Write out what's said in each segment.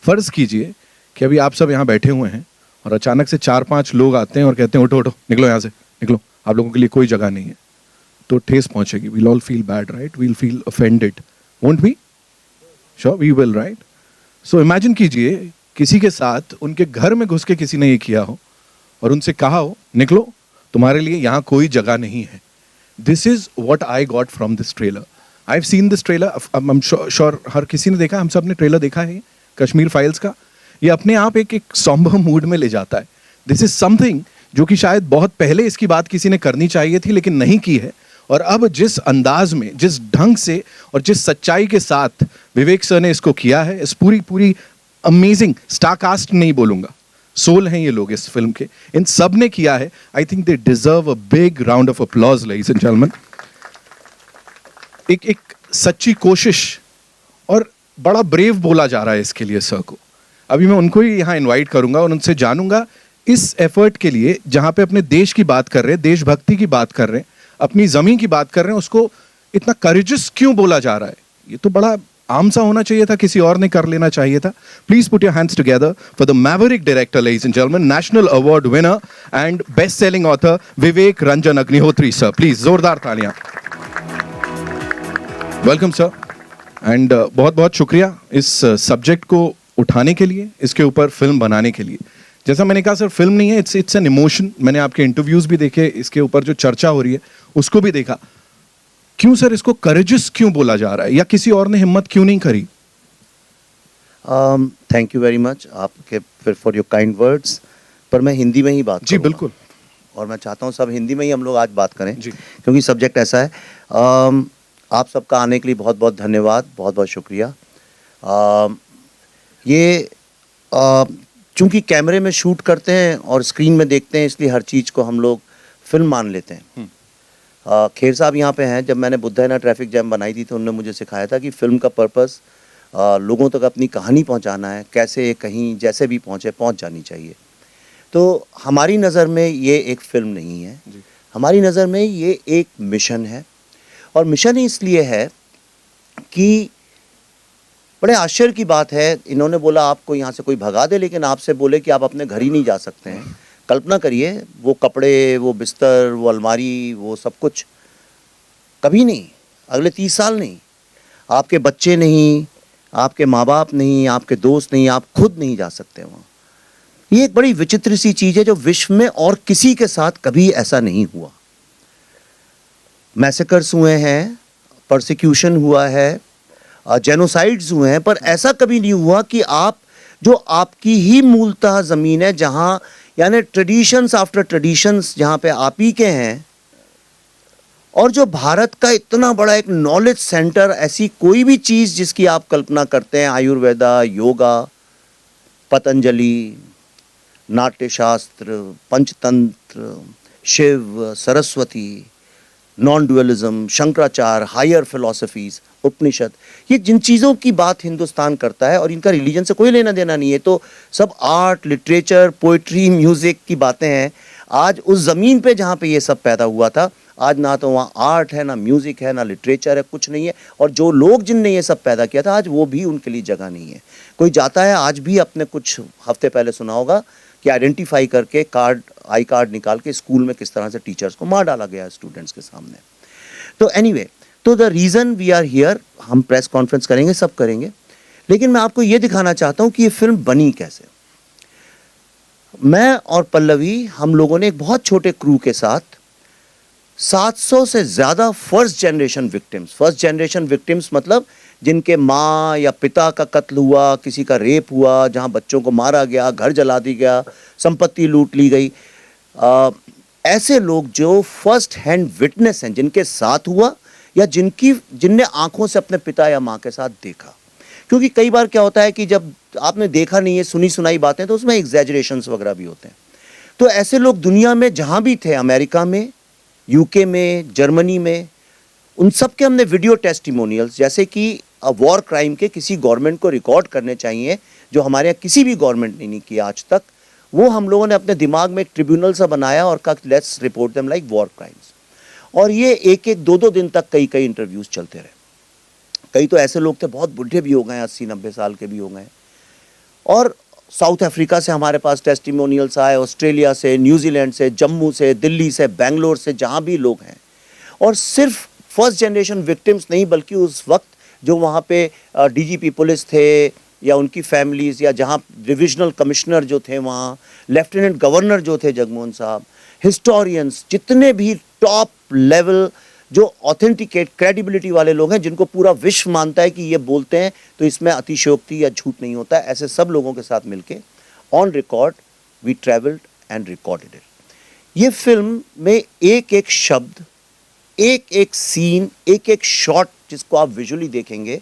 फर्ज कीजिए कि अभी आप सब यहाँ बैठे हुए हैं और अचानक से 4-5 लोग आते हैं और कहते हैं उठो उठो निकलो यहाँ से, निकलो, आप लोगों के लिए कोई जगह नहीं है, तो ठेस पहुंचेगी. We'll all feel bad, right? We'll feel offended, won't we? Sure we will, right? So imagine कीजिए किसी के साथ उनके घर में घुस के किसी ने ये किया हो और उनसे कहा हो निकलो, तुम्हारे लिए यहाँ कोई जगह नहीं है. This is what I got from this trailer. I have seen this trailer. I am sure हर किसी ने देखा, हम सब ने ट्रेलर देखा है कश्मीर फाइल्स का. ये अपने आप एक सॉम्बर मूड में ले जाता है. दिस इज समथिंग जो कि शायद बहुत पहले इसकी बात किसी ने करनी चाहिए थी लेकिन नहीं की है. और अब जिस अंदाज में, जिस ढंग से और जिस सच्चाई के साथ विवेक सर ने इसको किया है, इस पूरी अमेजिंग स्टारकास्ट नहीं बोलूंगा, सोल हैं ये लोग इस फिल्म के, इन सब ने किया है. I think they deserve a big round of applause ladies and gentleman. एक सच्ची कोशिश और बड़ा ब्रेव बोला जा रहा है इसके लिए सर को. अभी मैं उनको ही यहाँ इनवाइट करूंगा और उनसे जानूंगा इस एफर्ट के लिए, जहां पे अपने देश की बात कर रहे हैं, देशभक्ति की बात कर रहे हैं, अपनी जमीन की बात कर रहे हैं, उसको इतना करेजस क्यों बोला जा रहा है? ये तो बड़ा आम सा होना चाहिए था, किसी और ने कर लेना चाहिए था. Please put your hands together for the Maverick director ladies and gentleman, national award winner and best selling author Vivek Ranjan Agnihotri sir. Please जोरदार तालियां. Welcome sir. एंड बहुत बहुत शुक्रिया इस सब्जेक्ट को उठाने के लिए, इसके ऊपर फिल्म बनाने के लिए. जैसा मैंने कहा सर, फिल्म नहीं है, इट्स एन इमोशन. मैंने आपके इंटरव्यूज भी देखे, इसके ऊपर जो चर्चा हो रही है उसको भी देखा. क्यों सर इसको करेजस क्यों बोला जा रहा है, या किसी और ने हिम्मत क्यों नहीं करी? थैंक यू वेरी मच आपके फिर फॉर योर काइंड वर्ड्स. पर मैं हिंदी में ही बात जी बिल्कुल. और मैं चाहता हूँ सब हिंदी में ही हम लोग आज बात करें जी. क्योंकि सब्जेक्ट ऐसा है. आप सबका आने के लिए बहुत बहुत धन्यवाद, बहुत बहुत शुक्रिया. ये चूंकि कैमरे में शूट करते हैं और स्क्रीन में देखते हैं, इसलिए हर चीज़ को हम लोग फिल्म मान लेते हैं. खेर साहब यहाँ पे हैं. जब मैंने बुद्धा ट्रैफिक जैम बनाई थी तो उन्होंने मुझे सिखाया था कि फिल्म का पर्पस लोगों तक अपनी कहानी पहुँचाना है, कैसे कहीं जैसे भी पहुँच जानी चाहिए. तो हमारी नज़र में ये एक फिल्म नहीं है, हमारी नज़र में ये एक मिशन है. और मिशन ही इसलिए है कि बड़े आश्चर्य की बात है, इन्होंने बोला आपको यहाँ से कोई भगा दे लेकिन आपसे बोले कि आप अपने घर ही नहीं जा सकते हैं. कल्पना करिए, वो कपड़े, वो बिस्तर, वो अलमारी, वो सब कुछ कभी नहीं, अगले 30 साल नहीं. आपके बच्चे नहीं, आपके माँ बाप नहीं, आपके दोस्त नहीं, आप खुद नहीं जा सकते वहाँ. ये एक बड़ी विचित्र सी चीज़ है जो विश्व में और किसी के साथ कभी ऐसा नहीं हुआ. मैसेकर्स हुए हैं, परसिक्यूशन हुआ है, जेनोसाइड्स हुए हैं, पर ऐसा कभी नहीं हुआ कि आप जो आपकी ही मूलतः ज़मीन है, जहाँ यानी ट्रेडिशंस आफ्टर ट्रेडिशंस जहाँ पे आप ही के हैं, और जो भारत का इतना बड़ा एक नॉलेज सेंटर, ऐसी कोई भी चीज़ जिसकी आप कल्पना करते हैं, Ayurveda, yoga, Patanjali, Natyashastra, Panchatantra, Shiva, Saraswati, non dualism, Shankaracharya, higher philosophies, Upanishad, ये जिन चीज़ों की बात हिंदुस्तान करता है और इनका रिलीजन से कोई लेना देना नहीं है, तो सब आर्ट, लिटरेचर, पोइट्री, म्यूज़िक की बातें हैं. आज उस ज़मीन पे जहाँ पे ये सब पैदा हुआ था, आज ना तो वहाँ आर्ट है, ना म्यूज़िक है, ना लिटरेचर है, कुछ नहीं है. और जो लोग जिनने ये सब पैदा किया था, आज वो भी उनके लिए जगह नहीं है. कोई जाता है आज भी, अपने कुछ हफ्ते पहले सुना होगा कि आइडेंटिफाई करके आई कार्ड निकाल के स्कूल में किस तरह से टीचर्स को मार डाला गया स्टूडेंट्स के सामने. तो एनीवे, तो the reason we are here, हम प्रेस कॉन्फ्रेंस करेंगे, सब करेंगे, लेकिन मैं आपको ये दिखाना चाहता हूँ कि ये फिल्म बनी कैसे. मैं और पल्लवी, हम लोगों ने एक बहुत छोटे क्रू के साथ 700 से ज़्यादा फर्स्ट जनरेशन विक्टिम्स मतलब जिनके माँ या पिता का कत्ल हुआ, किसी का रेप हुआ, जहाँ बच्चों को मारा गया, घर जला दी गया, संपत्ति लूट ली गई, ऐसे लोग जो फर्स्ट हैंड विटनेस हैं, जिनके साथ हुआ या जिनने आंखों से अपने पिता या माँ के साथ देखा. क्योंकि कई बार क्या होता है कि जब आपने देखा नहीं है, सुनी सुनाई बातें, तो उसमें एग्जैजरेशंस वगैरह भी होते हैं. तो ऐसे लोग दुनिया में जहाँ भी थे, अमेरिका में, यूके में, जर्मनी में, उन सब के हमने वीडियो टेस्टिमोनियल्स, जैसे कि वॉर क्राइम के किसी गवर्नमेंट को रिकॉर्ड करने चाहिए, जो हमारे यहाँ किसी भी गवर्नमेंट ने नहीं किया आज तक, वो हम लोगों ने अपने दिमाग में एक ट्रिब्यूनल सा बनाया और कहा let's report them like war crimes. और ये एक दो दिन तक कई इंटरव्यूज़ चलते रहे. कई तो ऐसे लोग थे बहुत बुढ़े भी हो गए, 80-90 साल के भी हो गए, और साउथ अफ्रीका से हमारे पास टेस्टिमोनियल्स आए, ऑस्ट्रेलिया से, न्यूजीलैंड से, जम्मू से, दिल्ली से, बेंगलोर से, जहाँ भी लोग हैं। और सिर्फ फर्स्ट जनरेशन विक्टिम्स नहीं, बल्कि उस वक्त जो वहाँ पे डीजीपी पुलिस थे या उनकी फैमिलीज़, या जहाँ डिविजनल कमिश्नर जो थे वहाँ, लेफ्टिनेंट गवर्नर जो थे जगमोहन साहब, हिस्टोरियंस, जितने भी टॉप लेवल जो ऑथेंटिकेट क्रेडिबिलिटी वाले लोग हैं, जिनको पूरा विश्व मानता है कि ये बोलते हैं तो इसमें अतिशयोक्ति या झूठ नहीं होता है, ऐसे सब लोगों के साथ मिलके on record we travelled and recorded it. ये फिल्म में एक एक शब्द, एक एक सीन, एक एक शॉट जिसको आप विजुअली देखेंगे,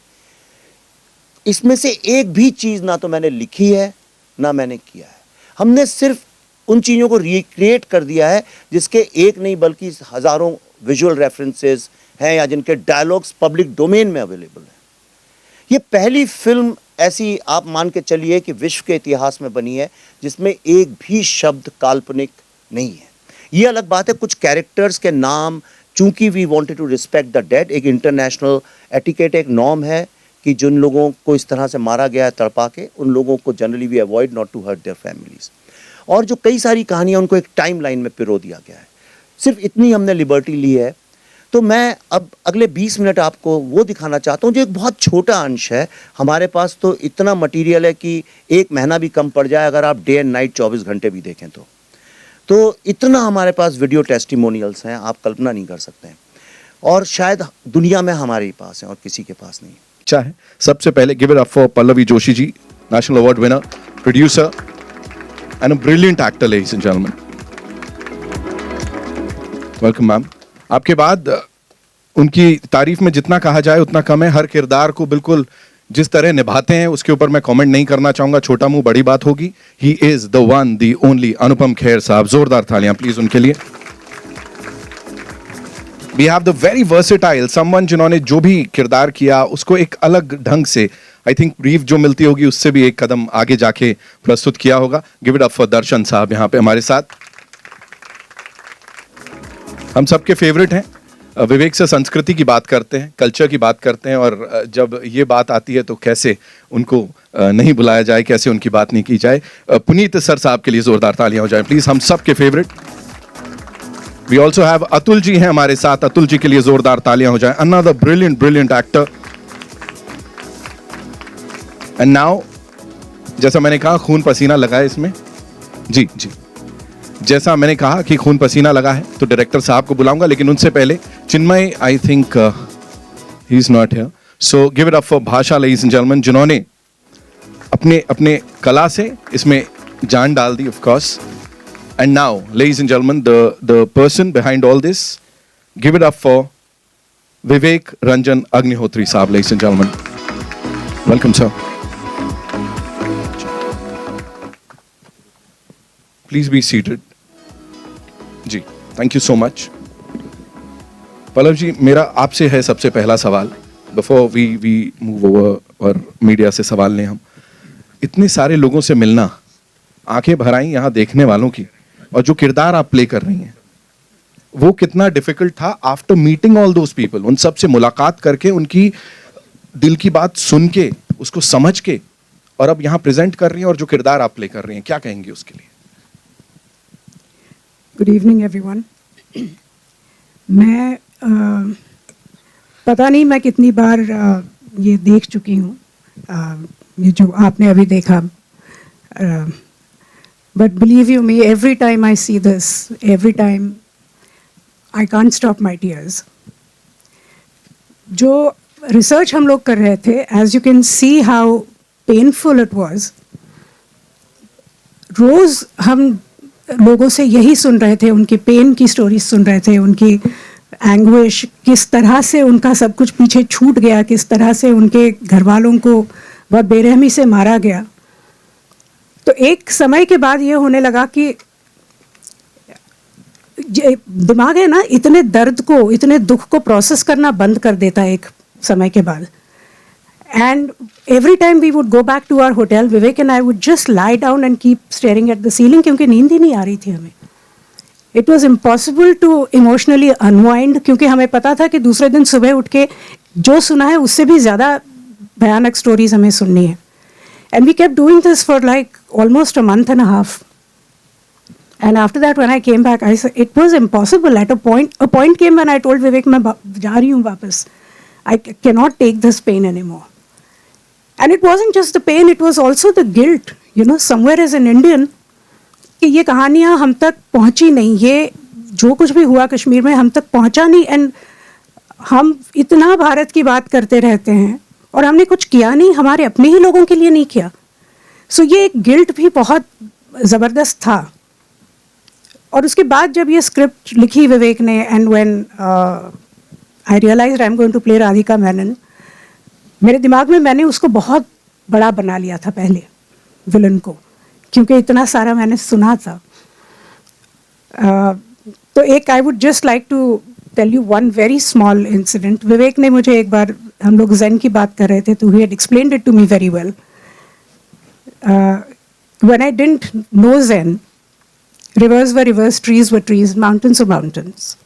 इसमें से एक भी चीज़ ना तो मैंने लिखी है ना मैंने किया है। हमने सिर्फ उन चीज़ों को रिक्रिएट कर दिया है जिसके एक नहीं बल्कि हज़ारों विजुअल रेफरेंसेस हैं या जिनके डायलॉग्स पब्लिक डोमेन में अवेलेबल हैं। ये पहली फिल्म ऐसी आप मान के चलिए कि विश्व के इतिहास में बनी है जिसमें एक भी शब्द काल्पनिक नहीं है। ये अलग बात है, कुछ कैरेक्टर्स के नाम, चूंकि we wanted to respect the dead, एक इंटरनेशनल एटिकेट, एक नॉर्म है कि जिन लोगों को इस तरह से मारा गया है तड़पा के, उन लोगों को generally we avoid not to hurt their families. और जो कई सारी कहानियाँ उनको एक टाइम लाइन में पिरो दिया गया है, सिर्फ इतनी हमने लिबर्टी ली है। तो मैं अब अगले 20 मिनट आपको वो दिखाना चाहता हूँ जो एक बहुत छोटा अंश है। हमारे पास तो इतना मटेरियल है कि एक महीना भी कम पड़ जाए अगर आप डे एंड नाइट 24 घंटे भी देखें तो इतना हमारे पास वीडियो टेस्टिमोनियल्स हैं, आप कल्पना नहीं कर सकते हैं। और शायद दुनिया में हमारे ही पास हैं और किसी के पास नहीं। अच्छा है। सबसे पहले give it up for Pallavi Joshi ji, national award winner, producer and a brilliant actor, ladies and gentleman. Welcome ma'am. आपके बाद उनकी तारीफ में जितना कहा जाए उतना कम है। हर किरदार को बिल्कुल जिस तरह निभाते हैं उसके ऊपर मैं कमेंट नहीं करना चाहूंगा, छोटा मुंह बड़ी बात होगी। He is the one the only Anupam Kher sahab, जोरदार तालियां प्लीज उनके लिए। We have the very versatile someone, जिन्होंने जो भी किरदार किया उसको एक अलग ढंग से, आई थिंक ब्रीफ जो मिलती होगी उससे भी एक कदम आगे जाके प्रस्तुत किया होगा। गिव इट अप फॉर दर्शन साहब यहाँ पे हमारे साथ। हम सबके फेवरेट हैं। विवेक से संस्कृति की बात करते हैं, कल्चर की बात करते हैं, और जब ये बात आती है तो कैसे उनको नहीं बुलाया जाए, कैसे उनकी बात नहीं की जाए। पुनीत सर साहब के लिए जोरदार तालियां हो जाए प्लीज, हम सब के favourite. We also have Atul ji हैं हमारे साथ, अतुल जी के लिए जोरदार तालियां हो जाए। Another brilliant actor. And now, जैसा मैंने कहा खून पसीना लगा है इसमें, जी जी, जैसा मैंने कहा कि खून पसीना लगा है तो डायरेक्टर साहब को बुलाऊंगा, लेकिन उनसे पहले Chinmay, I think he is not here, so give it up for Bhasha, ladies and gentleman, जिन्होंने अपने कला से इसमें जान डाल दी, of course. And now ladies and gentleman, the person behind all this, give it up for Vivek Ranjan Agnihotri sahab, ladies and gentleman, welcome sir. Please be seated. जी, thank you so much. Pallav ji, मेरा आपसे है सबसे पहला सवाल, बिफोर वी मूव ओवर और media से सवाल लें हम। इतने सारे लोगों से मिलना, आंखें भर आई यहाँ देखने वालों की, और जो किरदार आप प्ले कर रही हैं वो कितना डिफिकल्ट था after meeting all those people, उन सब से मुलाकात करके, उनकी दिल की बात सुन के, उसको समझ के, और अब यहाँ प्रेजेंट कर रही हैं, और जो किरदार आप प्ले कर रही हैं, क्या कहेंगे उसके लिए? Good evening everyone. मैं पता नहीं मैं कितनी बार ये देख चुकी हूँ, ये जो आपने अभी देखा, but believe you me, every time I see this, every time I can't stop my tears. जो रिसर्च हम लोग कर रहे थे, as you can see how painful it was. रोज हम लोगों से यही सुन रहे थे, उनकी पेन की स्टोरी सुन रहे थे, उनकी एंग्विश, किस तरह से उनका सब कुछ पीछे छूट गया, किस तरह से उनके घर वालों को बहुत बेरहमी से मारा गया। तो एक समय के बाद ये होने लगा कि दिमाग है ना, इतने दर्द को, इतने दुख को प्रोसेस करना बंद कर देता है एक समय के बाद। And every time we would go back to our hotel, Vivek and I would just lie down and keep staring at the ceiling, क्योंकि नींद ही नहीं आ रही थी हमें। It was impossible to emotionally unwind, क्योंकि हमें पता था कि दूसरे दिन सुबह उठ के जो सुना है उससे भी ज़्यादा भयानक स्टोरीज हमें सुननी है। And we kept doing this for like almost a month and a half. And after that, when I came back, I said it was impossible. At a point came when I told Vivek, मैं जा रही हूँ वापस. I cannot take this pain anymore. And it wasn't just the pain; it was also the guilt. You know, somewhere as an Indian, कि ये कहानियाँ हम तक पहुँची नहीं, ये जो कुछ भी हुआ कश्मीर में हम तक पहुँचा नहीं. एंड हम इतना भारत की बात करते रहते हैं और हमने कुछ किया नहीं, हमारे अपने ही लोगों के लिए नहीं किया. सो ये एक गिल्ट भी बहुत ज़बरदस्त था. और उसके बाद जब ये स्क्रिप्ट लिखी विवेक ने, and when I realised I am going to play Radhika Menon, मेरे दिमाग में मैंने उसको बहुत बड़ा बना लिया था पहले, विलन को, क्योंकि इतना सारा मैंने सुना था. तो एक I would just like to tell you one very small incident. Vivek ने मुझे एक बार, हम लोग ज़ेन की बात कर रहे थे, तो he had explained it to me very well. When I didn't know Zen, rivers were rivers, trees were trees, mountains were mountains.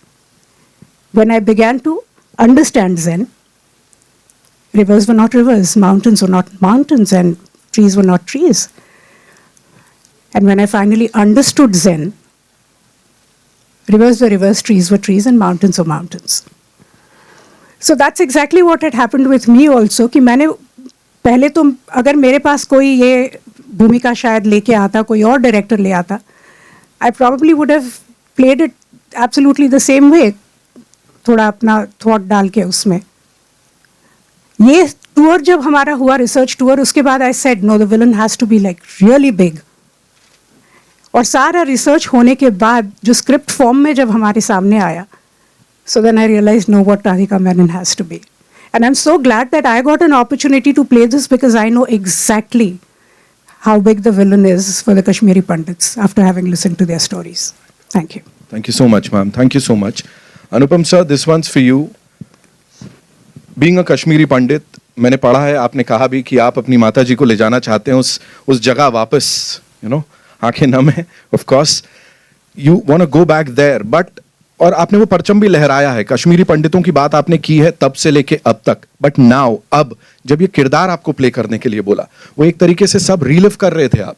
When I began to understand Zen, rivers were not rivers, mountains were not mountains, and trees were not trees. And when I finally understood Zen, rivers were rivers, trees were trees, and mountains were mountains. So that's exactly what had happened with me also, कि मैंने पहले तो, अगर मेरे पास कोई ये भूमिका शायद लेके आता, कोई और डायरेक्टर ले आता, आई probably would have played it absolutely the same way, थोड़ा अपना थॉट डाल के उसमें. ये टूर जब हमारा हुआ, रिसर्च टूर, उसके बाद I said no, the villain has to be like really big. और सारा रिसर्च होने के बाद जो स्क्रिप्ट फॉर्म में जब हमारे सामने आया, so then I realized, no, what Radhika Menon has to be. And I'm so glad that I got an opportunity to play this, because I know exactly how big the villain is for the Kashmiri Pandits after having listened to their stories. Thank you. Thank you so much, ma'am. Thank you so much. Anupam sir, this one's for you. Being a Kashmiri Pandit, मैंने पढ़ा है, आपने कहा भी कि आप अपनी माता जी को ले जाना चाहते हैं उस जगह वापस, आंखें नम है, of course. You want to go back there, but और आपने वो परचम भी लहराया है, कश्मीरी पंडितों की बात आपने की है तब से लेके अब तक. बट नाउ, अब जब ये किरदार आपको प्ले करने के लिए बोला, वो एक तरीके से सब रीलिव कर रहे थे आप,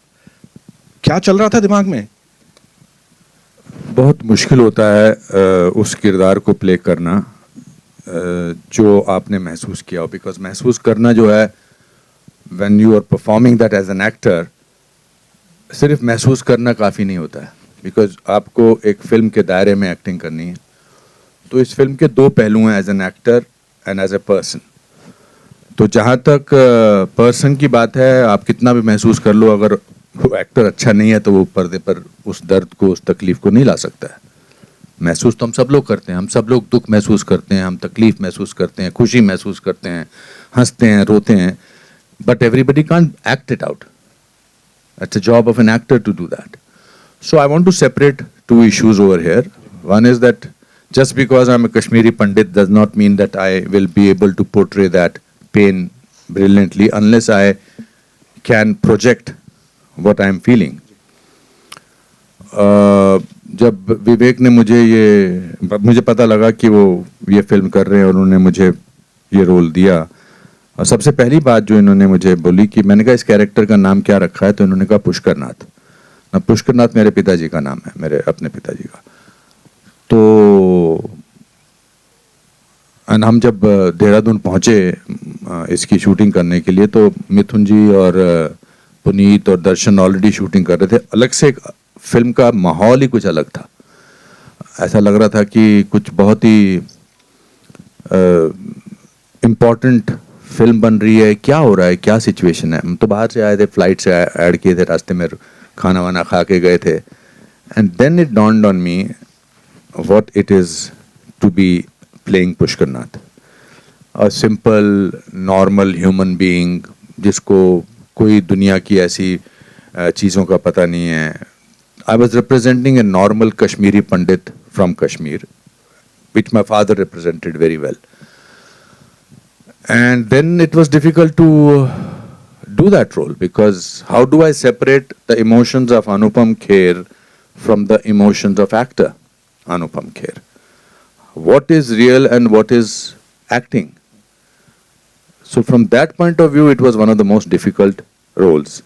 क्या चल रहा था दिमाग में? बहुत मुश्किल होता है उस किरदार को प्ले करना जो आपने महसूस किया हो, बिकॉज महसूस करना जो है, when you are performing that as an actor, सिर्फ महसूस करना काफ़ी नहीं होता है, बिकॉज आपको एक फिल्म के दायरे में एक्टिंग करनी है. तो इस फिल्म के दो पहलू हैं, as an actor and as a person. तो जहाँ तक पर्सन की बात है, आप कितना भी महसूस कर लो, अगर वो एक्टर अच्छा नहीं है तो वो पर्दे पर उस दर्द को, उस तकलीफ को नहीं ला सकता है. महसूस तो हम सब लोग करते हैं, हम सब लोग दुख महसूस करते हैं, हम तकलीफ महसूस करते हैं, खुशी महसूस करते हैं, हंसते हैं, रोते हैं, but everybody can't act it out. It's a job of an actor to do that. So I want to separate two issues over here. One is that just because I'm a Kashmiri Pandit does not mean that I will be able to portray that pain brilliantly unless I can project what I'm feeling. जब विवेक ने मुझे पता लगा कि वो ये film कर रहे हैं और उन्होंने मुझे ये रोल दिया, और सबसे पहली बात जो इन्होंने मुझे बोली कि मैंने कहा इस कैरेक्टर का नाम क्या रखा है, तो इन्होंने कहा पुष्करनाथ. पुष्करनाथ मेरे पिताजी का नाम है, मेरे अपने पिताजी का. तो हम जब देहरादून पहुंचे इसकी शूटिंग करने के लिए, तो मिथुन जी और पुनीत और दर्शन ऑलरेडी शूटिंग कर रहे थे. अलग से एक फिल्म का माहौल ही कुछ अलग था. ऐसा लग रहा था कि कुछ बहुत ही इम्पोर्टेंट फिल्म बन रही है, क्या हो रहा है, क्या सिचुएशन है. हम तो बाहर से आए थे, फ्लाइट से ऐड किए थे, रास्ते में खाना वाना खा के गए थे. And then it dawned on me what it is to be playing Pushkarnath, a simple normal human being जिसको कोई दुनिया की ऐसी चीज़ों का पता नहीं है. I was representing a normal Kashmiri Pandit from Kashmir, which my father represented very well. And then it was difficult to do that role, because how do I separate the emotions of Anupam Kher from the emotions of actor Anupam Kher? What is real and what is acting? So from that point of view, it was one of the most difficult roles.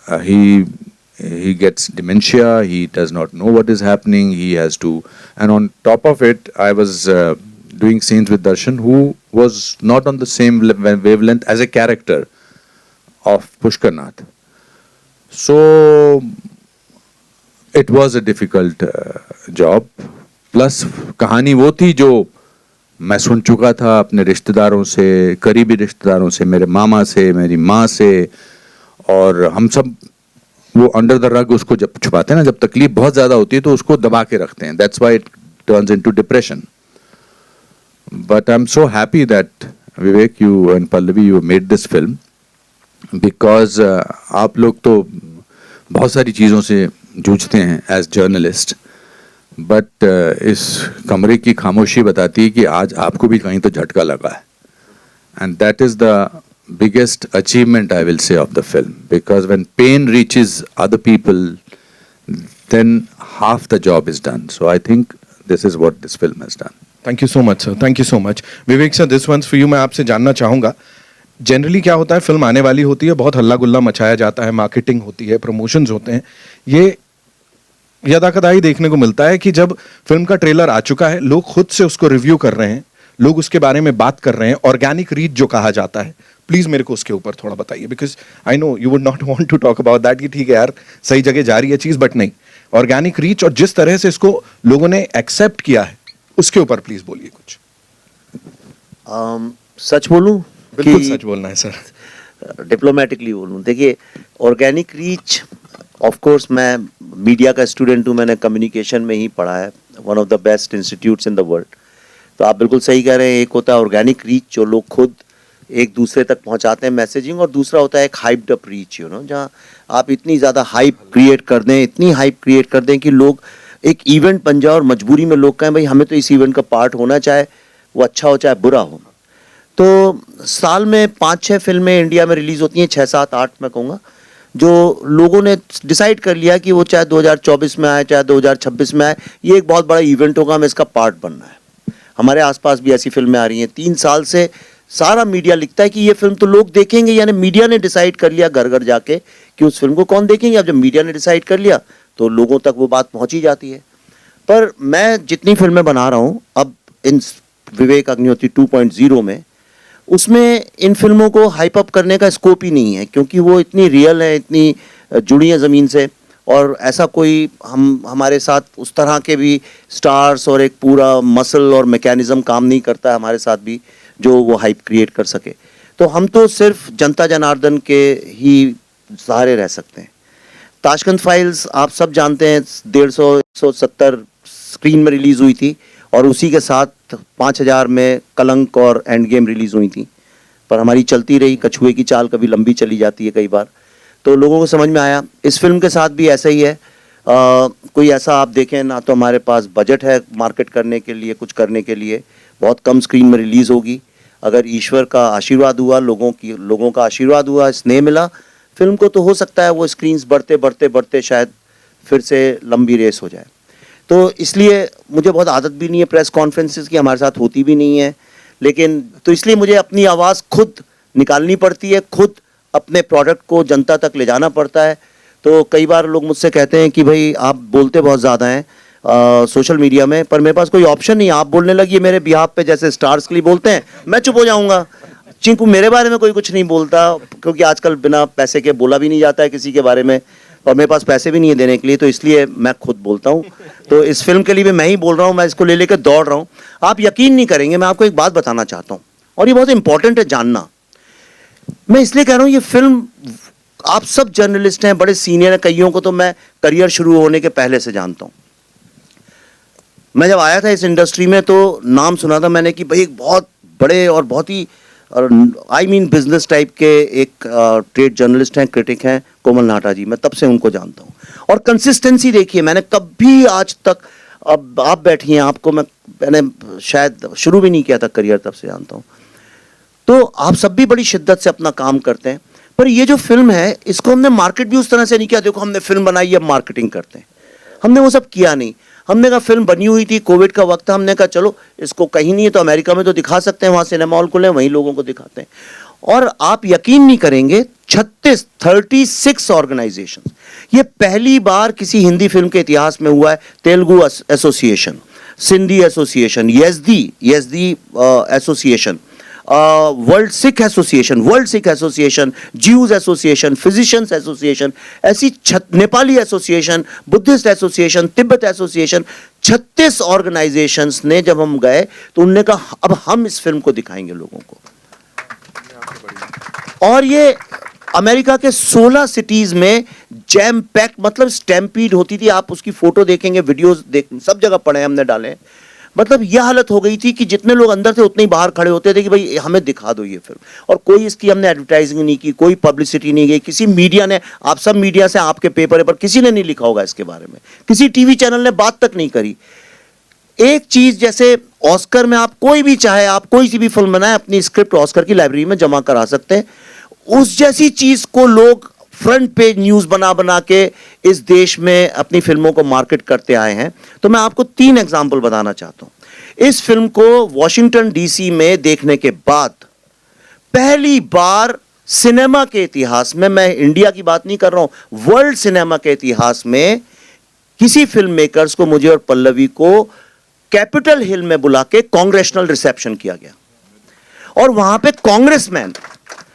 He gets dementia. He does not know what is happening. He has to, and on top of it, I was doing scenes with Darshan, who was not on the same wavelength as a character of Pushkar Nath. So it was a difficult job. Plus कहानी वो थी जो मैं सुन चुका था अपने रिश्तेदारों से, करीबी रिश्तेदारों से, मेरे मामा से, मेरी माँ से, और हम सब वो अंडर द रग उसको जब छुपाते हैं ना, जब तकलीफ बहुत ज़्यादा होती है तो उसको दबा के रखते हैं. That's why it turns into depression. But I am so happy that Vivek, you and Pallavi, you made this film, because आप लोग तो बहुत सारी चीज़ों से जूझते हैं एज जर्नलिस्ट, बट इस कमरे की खामोशी बताती है कि आज आपको भी कहीं तो झटका लगा है. And that is the biggest achievement, I will say, of the film, because when pain reaches other people, then half the job is done. So I think this is what this film has done. Thank you so much sir, thank you so much. Vivek sir, this one's for you. मैं आपसे जानना चाहूँगा, generally क्या होता है, film आने वाली होती है, बहुत हल्ला गुल्ला मचाया जाता है, मार्केटिंग होती है, प्रमोशंस होते हैं. ये यदाकदाई देखने को मिलता है कि जब फिल्म का ट्रेलर आ चुका है, लोग खुद से उसको रिव्यू कर रहे हैं, लोग उसके बारे में बात कर रहे हैं. ऑर्गेनिक रीच जो कहा जाता है, प्लीज मेरे को उसके ऊपर थोड़ा बताइए, because I know you would not want to talk about that कि ठीक है यार सही जगह जा रही है चीज, बट नहीं, ऑर्गेनिक रीच और जिस तरह से इसको लोगों ने एक्सेप्ट किया है उसके ऊपर प्लीज बोलिए कुछ. सच बोलूं? बिल्कुल सच बोलना है सर. डिप्लोमेटिकली बोलूं, देखिए, ऑर्गेनिक रीच, ऑफ कोर्स मैं मीडिया का स्टूडेंट हूं, मैंने कम्युनिकेशन में ही पढ़ा है, one of the best institutes in the world. तो आप बिल्कुल सही कह रहे हैं. एक होता है ऑर्गेनिक रीच जो लोग खुद एक दूसरे तक पहुंचाते हैं मैसेजिंग, और दूसरा होता है एक hyped up reach, you know, जहां आप इतनी ज़्यादा हाइप क्रिएट कर दें, इतनी हाइप क्रिएट कर दें कि लोग, एक इवेंट बन जाए और मजबूरी में लोग कहें भाई हमें तो इस इवेंट का पार्ट होना, चाहे वो अच्छा हो चाहे बुरा हो. तो साल में 5-6 फिल्में इंडिया में रिलीज़ होती हैं, 6-7-8 मैं कहूँगा, जो लोगों ने डिसाइड कर लिया कि वो चाहे 2024 में आए चाहे 2026 में आए, ये एक बहुत बड़ा इवेंट होगा, हमें इसका पार्ट बनना है. हमारे आसपास भी ऐसी फिल्में आ रही हैं. 3 साल से सारा मीडिया लिखता है कि ये फिल्म तो लोग देखेंगे, यानी मीडिया ने डिसाइड कर लिया घर घर जाके कि उस फिल्म को कौन देखेंगे. अब जब मीडिया ने डिसाइड कर लिया तो लोगों तक वो बात पहुंची जाती है. पर मैं जितनी फिल्में बना रहा हूँ अब इन विवेक अग्निहोत्री 2.0 में, उसमें इन फिल्मों को हाइप अप करने का स्कोप ही नहीं है, क्योंकि वो इतनी रियल है, इतनी जुड़ी है ज़मीन से, और ऐसा कोई हमारे साथ उस तरह के भी स्टार्स और एक पूरा मसल और मैकेनिज्म काम नहीं करता है हमारे साथ भी जो वो हाइप क्रिएट कर सके. तो हम तो सिर्फ जनता जनार्दन के ही सहारे रह सकते हैं. ताशकंद फाइल्स आप सब जानते हैं, 150-170 स्क्रीन में रिलीज़ हुई थी, और उसी के साथ 5000 में कलंक और एंड गेम रिलीज़ हुई थी. पर हमारी चलती रही, कछुए की चाल कभी लंबी चली जाती है कई बार. तो लोगों को समझ में आया. इस फिल्म के साथ भी ऐसा ही है. कोई ऐसा आप देखें ना, तो हमारे पास बजट है मार्केट करने के लिए, कुछ करने के लिए, बहुत कम स्क्रीन में रिलीज़ होगी. अगर ईश्वर का आशीर्वाद हुआ, लोगों का आशीर्वाद हुआ, स्नेह मिला फिल्म को, तो हो सकता है वो स्क्रीन्स बढ़ते बढ़ते बढ़ते शायद फिर से लंबी रेस हो जाए. तो इसलिए मुझे बहुत आदत भी नहीं है प्रेस कॉन्फ्रेंसेस की, हमारे साथ होती भी नहीं है, लेकिन तो इसलिए मुझे अपनी आवाज़ खुद निकालनी पड़ती है, खुद अपने प्रोडक्ट को जनता तक ले जाना पड़ता है. तो कई बार लोग मुझसे कहते हैं कि भाई आप बोलते बहुत ज़्यादा हैं सोशल मीडिया में, पर मेरे पास कोई ऑप्शन नहीं. आप बोलने लगिए मेरे बिहाफ पे, जैसे स्टार्स के लिए बोलते हैं, मैं चुप हो जाऊंगा. चिंकू मेरे बारे में कोई कुछ नहीं बोलता, क्योंकि आजकल बिना पैसे के बोला भी नहीं जाता है किसी के बारे में, और मेरे पास पैसे भी नहीं है देने के लिए, तो इसलिए मैं खुद बोलता हूँ. तो इस फिल्म के लिए भी मैं ही बोल रहा हूँ, मैं इसको ले लेकर दौड़ रहा हूँ. आप यकीन नहीं करेंगे, मैं आपको एक बात बताना चाहता हूँ, और ये बहुत इंपॉर्टेंट है जानना. मैं इसलिए कह रहा हूँ, ये फिल्म, आप सब जर्नलिस्ट हैं, बड़े सीनियर हैं, कईयों को तो मैं करियर शुरू होने के पहले से जानता हूँ. मैं जब आया था इस इंडस्ट्री में तो नाम सुना था मैंने कि भाई एक बहुत बड़े और बहुत ही बिजनेस टाइप के एक ट्रेड जर्नलिस्ट हैं, क्रिटिक हैं, कोमल नाटा जी. मैं तब से उनको जानता हूँ, और कंसिस्टेंसी देखिए, मैंने कभी आज तक, अब आप बैठी हैं, आपको मैंने शायद शुरू भी नहीं किया था करियर, तब से जानता हूँ. तो आप सब भी बड़ी शिद्दत से अपना काम करते हैं. पर ये जो फिल्म है, इसको हमने मार्केट भी उस तरह से नहीं किया, देखो हमने फिल्म बनाई, अब मार्केटिंग करते हैं, हमने वो सब किया नहीं. हमने कहा फिल्म बनी हुई थी, कोविड का वक्त था, हमने कहा चलो इसको कहीं नहीं है तो अमेरिका में तो दिखा सकते हैं, वहाँ सिनेमा हॉल खुले हैं, वहीं लोगों को दिखाते हैं. और आप यकीन नहीं करेंगे 36 ऑर्गेनाइजेशन। ये पहली बार किसी हिंदी फिल्म के इतिहास में हुआ है। Telugu association, Sindhi association, Yazdi association, world Sikh association, Jews association, physicians association, ऐसी Nepali association, Buddhist association, Tibet association, 36 organisations ने जब हम गए तो उनने कहा अब हम इस फिल्म को दिखाएंगे लोगों को। और ये अमेरिका के 16 सिटीज में जैम पैक, मतलब स्टैम्पीड होती थी। आप उसकी फोटो देखेंगे, वीडियोस देख, सब जगह पड़े हमने डाले। मतलब यह हालत हो गई थी कि जितने लोग अंदर थे उतने ही बाहर खड़े होते थे कि भाई हमें दिखा दो ये फिल्म। और कोई इसकी हमने एडवर्टाइजिंग नहीं की, कोई पब्लिसिटी नहीं गई, किसी मीडिया ने, आप सब मीडिया से, आपके पेपर पर किसी ने नहीं लिखा होगा इसके बारे में, किसी टीवी चैनल ने बात तक नहीं करी। एक चीज जैसे ऑस्कर में आप कोई भी चाहे, आप कोई सी भी फिल्म बनाए, अपनी स्क्रिप्ट ऑस्कर की लाइब्रेरी में जमा करा सकते हैं। उस जैसी चीज को लोग फ्रंट पेज न्यूज बना बना के इस देश में अपनी फिल्मों को मार्केट करते आए हैं। तो मैं आपको 3 एग्जाम्पल बताना चाहता हूं। इस फिल्म को वॉशिंगटन डीसी में देखने के बाद पहली बार सिनेमा के इतिहास में, मैं इंडिया की बात नहीं कर रहा हूं, वर्ल्ड सिनेमा के इतिहास में किसी फिल्म मेकर्स को, मुझे और पल्लवी को, कैपिटल हिल में बुला के कांग्रेशनल रिसेप्शन किया गया। और वहां पे कांग्रेसमैन,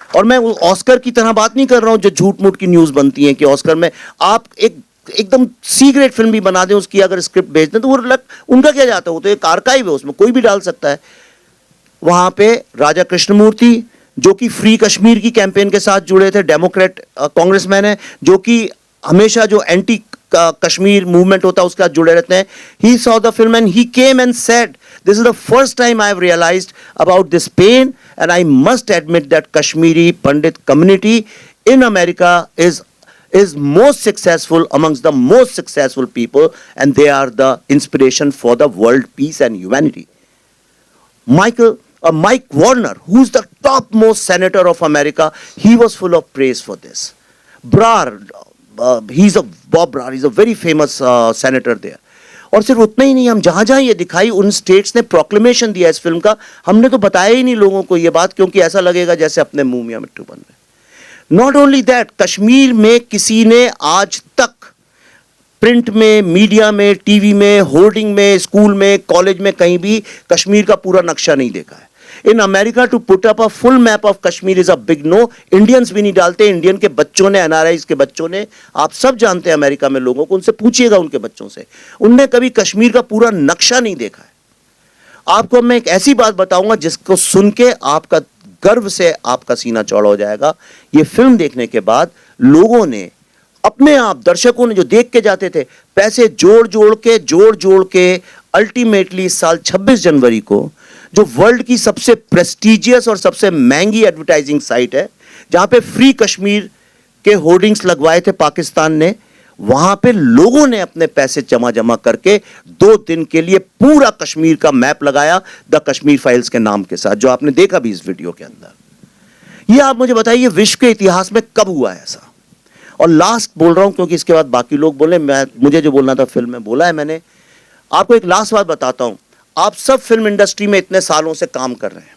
और मैं ऑस्कर की तरह बात नहीं कर रहा हूं जो झूठ मूठ की न्यूज बनती है कि ऑस्कर में आप एकदम सी ग्रेड फिल्म भी बना दें, उसकी अगर स्क्रिप्ट भेज दें तो वो उनका क्या जाता है, वो तो एक आर्काइव है, उसमें कोई भी डाल सकता है। वहां पे राजा कृष्णमूर्ति, जो कि फ्री कश्मीर की कैंपेन के साथ जुड़े थे, डेमोक्रेट कांग्रेसमैन है, जो कि हमेशा जो एंटी कश्मीर मूवमेंट होता है उसके साथ जुड़े रहते हैं। He saw the film and he came and said, this is the first time I have realised about this pain and I must admit that Kashmiri Pandit community in America is most successful amongst the most successful people, and they are the inspiration for the world peace and humanity. Mike Warner, who's the topmost senator of America, he was full of praise for this. Bob Brar, he's a very famous senator there. और सिर्फ उतना ही नहीं, हम जहां जहां ये दिखाई उन स्टेट्स ने प्रोक्लेमेशन दिया इस फिल्म का। हमने तो बताया ही नहीं लोगों को ये बात, क्योंकि ऐसा लगेगा जैसे अपने मुंह में मिट्टू बन रहे। नॉट ओनली दैट, कश्मीर में किसी ने आज तक प्रिंट में, मीडिया में, टीवी में, होर्डिंग में, स्कूल में, कॉलेज में, कहीं भी कश्मीर का पूरा नक्शा नहीं देखा है। In America to put up a full map of Kashmir is a big no. Indians भी नहीं डालते, इंडियन के बच्चों ने, एनआरआईज के बच्चों ने, आप सब जानते हैं अमेरिका में लोगों को, उनसे पूछिएगा उनके बच्चों से, उनने कभी कश्मीर का पूरा नक्शा नहीं देखा है। आपको मैं एक ऐसी बात बताऊंगा जिसको सुन के आपका गर्व से आपका सीना चौड़ा हो जाएगा। ये फिल्म देखने के बाद लोगों ने अपने आप, दर्शकों ने जो देख के जाते थे, पैसे जोड़ जोड़ के अल्टीमेटली इस साल 26 जनवरी को, जो वर्ल्ड की सबसे प्रेस्टिजियस और सबसे महंगी एडवर्टाइजिंग साइट है, जहां पे फ्री कश्मीर के होर्डिंग्स लगवाए थे पाकिस्तान ने, वहां पे लोगों ने अपने पैसे जमा करके 2 दिन के लिए पूरा कश्मीर का मैप लगाया, द कश्मीर फाइल्स के नाम के साथ, जो आपने देखा भी इस वीडियो के अंदर। ये आप मुझे बताइए विश्व के इतिहास में कब हुआ है ऐसा? और लास्ट बोल रहा हूं क्योंकि इसके बाद बाकी लोग बोले, मुझे जो बोलना था फिल्म में बोला है मैंने। आपको एक लास्ट बात बताता हूं, आप सब फिल्म इंडस्ट्री में इतने सालों से काम कर रहे हैं,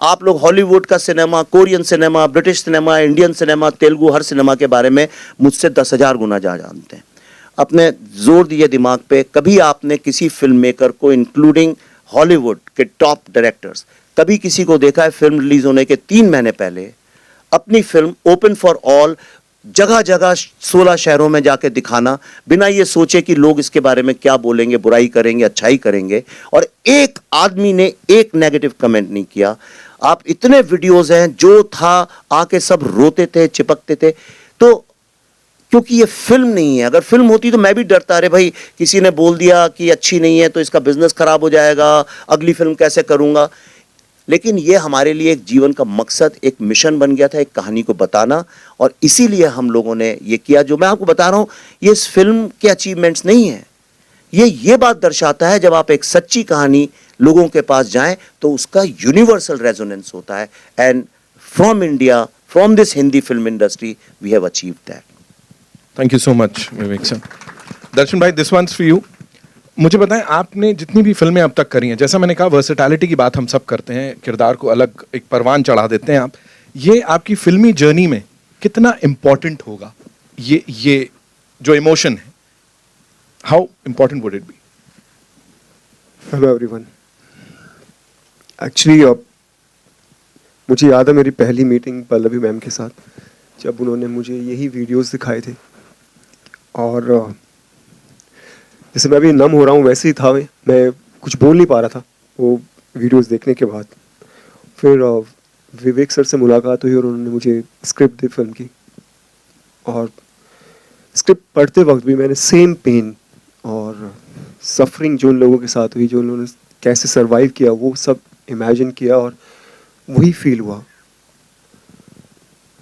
आप लोग हॉलीवुड का cinema, Korean cinema, British cinema, Indian cinema, Telugu, हर सिनेमा के बारे में मुझसे 10,000 गुना जानते हैं। अपने जोर दिए दिमाग पे, कभी आपने किसी फिल्म मेकर को, इंक्लूडिंग हॉलीवुड के टॉप डायरेक्टर्स, कभी किसी को देखा है फिल्म रिलीज होने के 3 महीने पहले अपनी फिल्म ओपन फॉर ऑल जगह जगह 16 शहरों में जाके दिखाना, बिना ये सोचे कि लोग इसके बारे में क्या बोलेंगे, बुराई करेंगे, अच्छाई करेंगे, और एक आदमी ने एक नेगेटिव कमेंट नहीं किया? आप इतने वीडियोस हैं, जो था आके सब रोते थे, चिपकते थे। तो क्योंकि ये फिल्म नहीं है, अगर फिल्म होती तो मैं भी डरता, अरे भाई किसी ने बोल दिया कि अच्छी नहीं है तो इसका बिजनेस खराब हो जाएगा, अगली फिल्म कैसे करूंगा। लेकिन ये हमारे लिए एक जीवन का मकसद, एक मिशन बन गया था, एक कहानी को बताना, और इसीलिए हम लोगों ने ये किया। जो मैं आपको बता रहा हूं, ये इस फिल्म के अचीवमेंट्स नहीं है, ये बात दर्शाता है जब आप एक सच्ची कहानी लोगों के पास जाएं तो उसका यूनिवर्सल रेजोनेंस होता है। And from India, from this Hindi film industry, we have achieved that. Thank you so much Vivek sir. Darshan bhai, this one's for you. मुझे बताएं, आपने जितनी भी फिल्में अब तक करी हैं, जैसा मैंने कहा वर्सेटैलिटी की बात हम सब करते हैं, किरदार को अलग एक परवान चढ़ा देते हैं आप। ये आपकी फिल्मी जर्नी में कितना इम्पोर्टेंट होगा, ये जो इमोशन है, how important would it be? Hello everyone. Actually मुझे याद है मेरी पहली मीटिंग पल्लवी मैम के साथ, जब उन्होंने मुझे यही वीडियोस दिखाए थे, और जैसे मैं अभी नम हो रहा हूँ वैसे ही था, मैं कुछ बोल नहीं पा रहा था वो वीडियोस देखने के बाद। फिर विवेक सर से मुलाकात हुई और उन्होंने मुझे स्क्रिप्ट दी फिल्म की, और स्क्रिप्ट पढ़ते वक्त भी मैंने सेम पेन और सफरिंग जो उन लोगों के साथ हुई, जो उन्होंने कैसे सरवाइव किया, वो सब इमेजिन किया और वही फील हुआ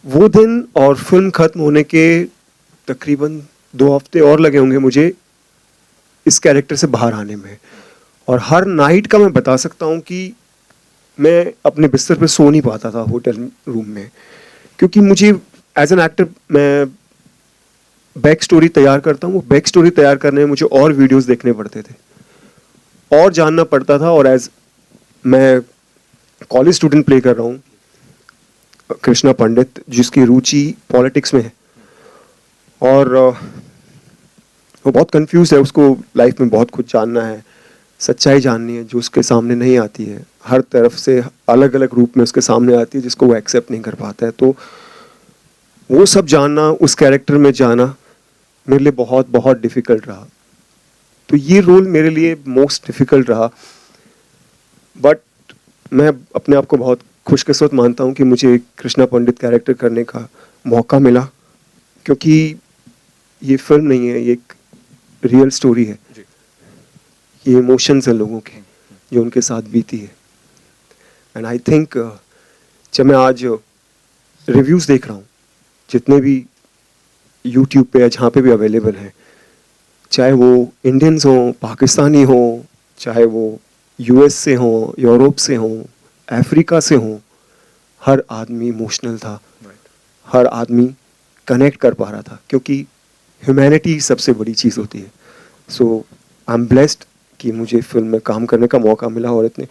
वो दिन। और फिल्म खत्म होने के तकरीबन 2 हफ्ते और लगे होंगे मुझे इस कैरेक्टर से बाहर आने में, और हर नाइट का मैं बता सकता हूँ कि मैं अपने बिस्तर पे सो नहीं पाता था होटल रूम में, क्योंकि मुझे एज एन एक्टर मैं बैक स्टोरी तैयार करता हूँ, वो बैक स्टोरी तैयार करने में मुझे और वीडियोस देखने पड़ते थे और जानना पड़ता था। और एज मैं कॉलेज स्टूडेंट प्ले कर रहा हूँ कृष्णा पंडित, जिसकी रुचि पॉलिटिक्स में है, और वो बहुत कंफ्यूज है, उसको लाइफ में बहुत कुछ जानना है, सच्चाई जाननी है जो उसके सामने नहीं आती है, हर तरफ से अलग अलग रूप में उसके सामने आती है जिसको वो एक्सेप्ट नहीं कर पाता है। तो वो सब जानना, उस कैरेक्टर में जाना मेरे लिए बहुत बहुत डिफ़िकल्ट रहा। तो ये रोल मेरे लिए मोस्ट डिफ़िकल्ट रहा, बट मैं अपने आप को बहुत खुशकिस्मत मानता हूँ कि मुझे कृष्णा पंडित कैरेक्टर करने का मौका मिला, क्योंकि ये फिल्म नहीं है, ये एक रियल स्टोरी है, ये इमोशंस हैं लोगों के जो उनके साथ बीती है। एंड आई थिंक जब मैं आज रिव्यूज़ देख रहा हूँ जितने भी यूट्यूब पे या जहाँ पे भी अवेलेबल हैं, चाहे वो इंडियंस हों, पाकिस्तानी हों, चाहे वो यूएस से हों, यूरोप से हों, अफ्रीका से हों, हर आदमी इमोशनल था, हर आदमी कनेक्ट कर पा रहा था, क्योंकि ह्यूमैनिटी सबसे बड़ी चीज़ होती है। सो आई एम ब्लेस्ड कि मुझे फिल्म में काम करने का मौका मिला और इतने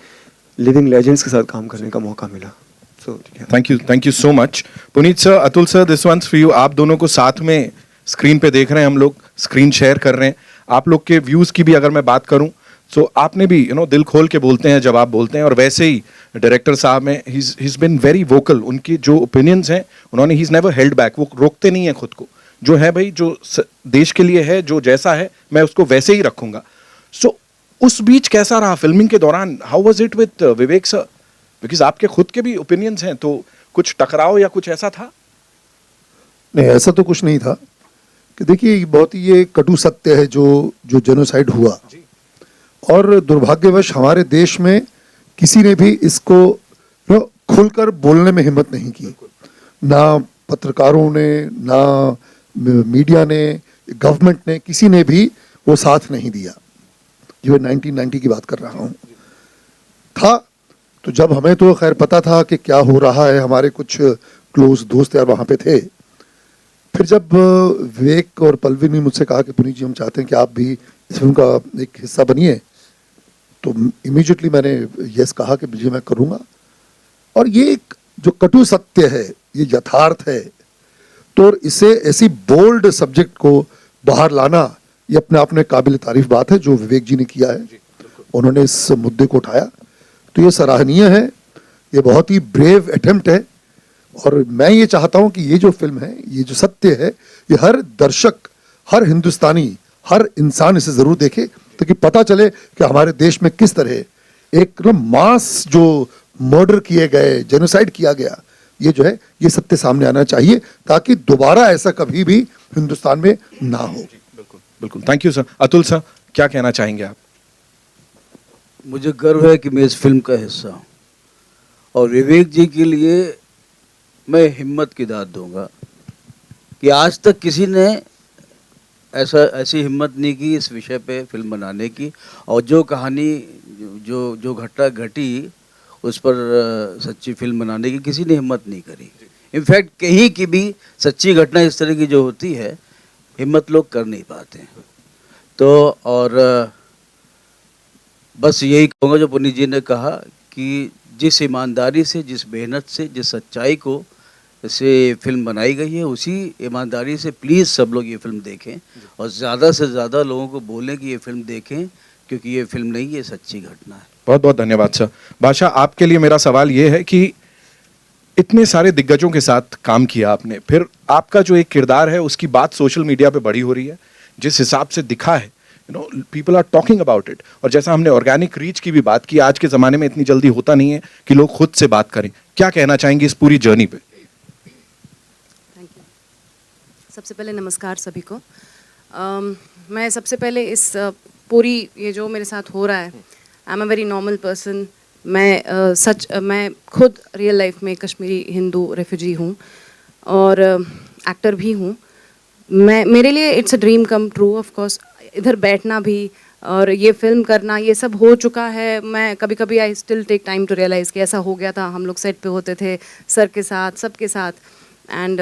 लिविंग लेजेंड्स के साथ काम करने का मौका मिला। So thank you so much Puneet sir, Atul sir, this one's for you. आप दोनों को साथ में स्क्रीन पे देख रहे हैं, हम लोग स्क्रीन शेयर कर रहे हैं। आप लोग के व्यूज की भी अगर मैं बात करूं, सो आपने भी दिल खोल के बोलते हैं जब आप बोलते हैं, और वैसे ही डायरेक्टर साहब में he is been very vocal. उनकी जो ओपिनियंस हैं उन्होंने he is never held back, वो रोकते नहीं है खुद को, जो है भाई, जो देश के लिए है, जो जैसा है मैं उसको वैसे ही रखूंगा। सो उस बीच कैसा रहा फिल्मिंग के दौरान? How was it with Vivek sir? Because आपके खुद के भी ओपिनियंस हैं, तो कुछ टकराव या कुछ ऐसा था? नहीं, ऐसा तो कुछ नहीं था। कि देखिए, बहुत ही ये कटु सत्य है जो जेनोसाइड हुआ, और दुर्भाग्यवश हमारे देश में किसी ने भी इसको खुलकर बोलने में हिम्मत नहीं की, ना पत्रकारों ने, ना मीडिया ने, गवर्नमेंट ने, किसी ने भी वो साथ नहीं दिया। जो 1990 की बात कर रहा हूँ था, तो जब हमें तो खैर पता था कि क्या हो रहा है, हमारे कुछ क्लोज दोस्त यार वहाँ पे थे। फिर जब विवेक और पल्लवी ने मुझसे कहा कि पुनीत जी हम चाहते हैं कि आप भी इस फिल्म का एक हिस्सा बनिए, तो इमीडिएटली मैंने यस कहा कि जी मैं करूँगा। और ये एक जो कटु सत्य है, ये यथार्थ है, तो इसे ऐसी बोल्ड सब्जेक्ट को बाहर लाना ये अपने आप में काबिल तारीफ बात है जो विवेक जी ने किया है। उन्होंने इस मुद्दे को उठाया, तो ये सराहनीय है, ये बहुत ही ब्रेव अटेम्प्ट है। और मैं ये चाहता हूं कि ये जो फिल्म है, ये जो सत्य है, ये हर दर्शक, हर हिंदुस्तानी, हर इंसान इसे जरूर देखे, ताकि पता चले कि हमारे देश में किस तरह एक मास जो मर्डर किए गए, जेनोसाइड किया गया, ये जो है ये सत्य सामने आना चाहिए, ताकि दोबारा ऐसा कभी भी हिंदुस्तान में ना हो। बिल्कुल, thank you sir. Atul sir, क्या कहना चाहेंगे आप? मुझे गर्व है कि मैं इस फिल्म का हिस्सा हूँ, और विवेक जी के लिए मैं हिम्मत की दाद दूंगा कि आज तक किसी ने ऐसी हिम्मत नहीं की इस विषय पे फिल्म बनाने की, और जो कहानी जो घटना घटी उस पर सच्ची फिल्म बनाने की किसी ने हिम्मत नहीं करी। इनफैक्ट कहीं की भी सच्ची घटना इस तरह की जो होती है, हिम्मत लोग कर नहीं पाते हैं। तो और बस यही कहूँगा जो पुनीत जी ने कहा कि जिस ईमानदारी से, जिस मेहनत से, जिस सच्चाई को से फिल्म बनाई गई है, उसी ईमानदारी से प्लीज़ सब लोग ये फिल्म देखें और ज़्यादा से ज़्यादा लोगों को बोलें कि ये फिल्म देखें, क्योंकि ये फिल्म नहीं, ये सच्ची घटना है। बहुत बहुत धन्यवाद सर। बादशाह, आपके लिए मेरा सवाल ये है कि इतने सारे दिग्गजों के साथ काम किया आपने, फिर आपका जो एक किरदार है उसकी बात सोशल मीडिया पे बड़ी हो रही है, जिस हिसाब से दिखा है, you know, people are talking about it. और जैसा हमने ऑर्गेनिक रीच की भी बात की, आज के ज़माने में इतनी जल्दी होता नहीं है कि लोग खुद से बात करें। क्या कहना चाहेंगे इस पूरी जर्नी पे? Thank you. सबसे पहले नमस्कार सभी को। मैं सबसे पहले इस पूरी ये जो मेरे साथ हो रहा है, I am a very normal person. मैं खुद रियल लाइफ में कश्मीरी हिंदू रेफ्यूजी हूँ और एक्टर भी हूँ। मेरे लिए it's a dream come true. Of course इधर बैठना भी और ये फिल्म करना, ये सब हो चुका है। मैं कभी कभी I still take time to realise कि ऐसा हो गया था। हम लोग सेट पे होते थे सर के साथ, सबके साथ। एंड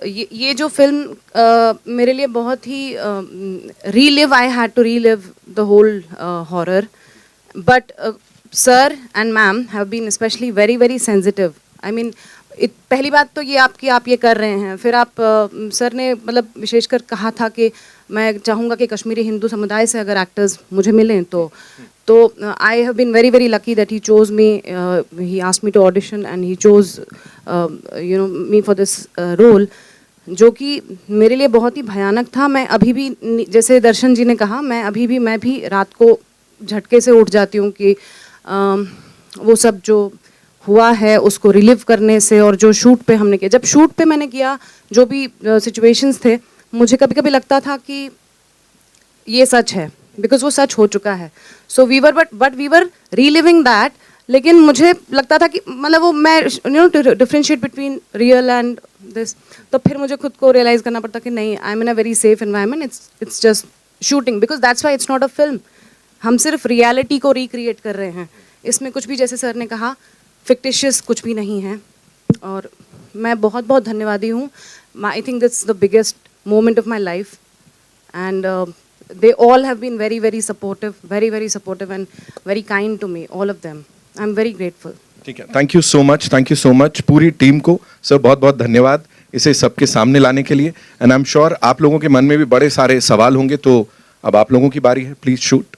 ये जो फिल्म मेरे लिए बहुत ही relive, I had to relive the whole horror, but sir and ma'am have been specially very very sensitive. I mean, पहली बात तो ये आप ये कर रहे हैं, फिर आप सर ने मतलब विशेषकर कहा था कि मैं चाहूँगा कि कश्मीरी हिंदू समुदाय से अगर एक्टर्स मुझे मिलें तो I have been very very lucky that he chose me, he asked me to audition and he chose you know me for this role, जो कि मेरे लिए बहुत ही भयानक था। मैं अभी भी, जैसे दर्शन जी ने कहा, मैं भी रात को झटके से उठ जाती हूँ कि वो सब जो हुआ है उसको रिलीव करने से। और जो शूट पे हमने किया, जब शूट पे मैंने किया, जो भी सिचुएशंस थे, मुझे कभी कभी लगता था कि ये सच है, बिकॉज वो सच हो चुका है। So we were reliving that. लेकिन मुझे लगता था कि मतलब वो मैं to differentiate between real and this, तो फिर मुझे खुद को रियलाइज़ करना पड़ता कि नहीं, I am in a very safe environment, it's just shooting, because that's why it's not a film. हम सिर्फ रियलिटी को रिक्रिएट कर रहे हैं, इसमें कुछ भी, जैसे सर ने कहा, फिक्टिशियस कुछ भी नहीं है। और मैं बहुत बहुत धन्यवादी हूँ। I think that's the biggest moment of my life and they all have been very very supportive, very very supportive and very kind to me, all of them. I'm very grateful. ठीक है, thank you so much पूरी team को। Sir बहुत बहुत धन्यवाद इसे सबके सामने लाने के लिए। एंड आई एम श्योर आप लोगों के मन में भी बड़े सारे सवाल होंगे, तो अब आप लोगों की बारी है, प्लीज शूट।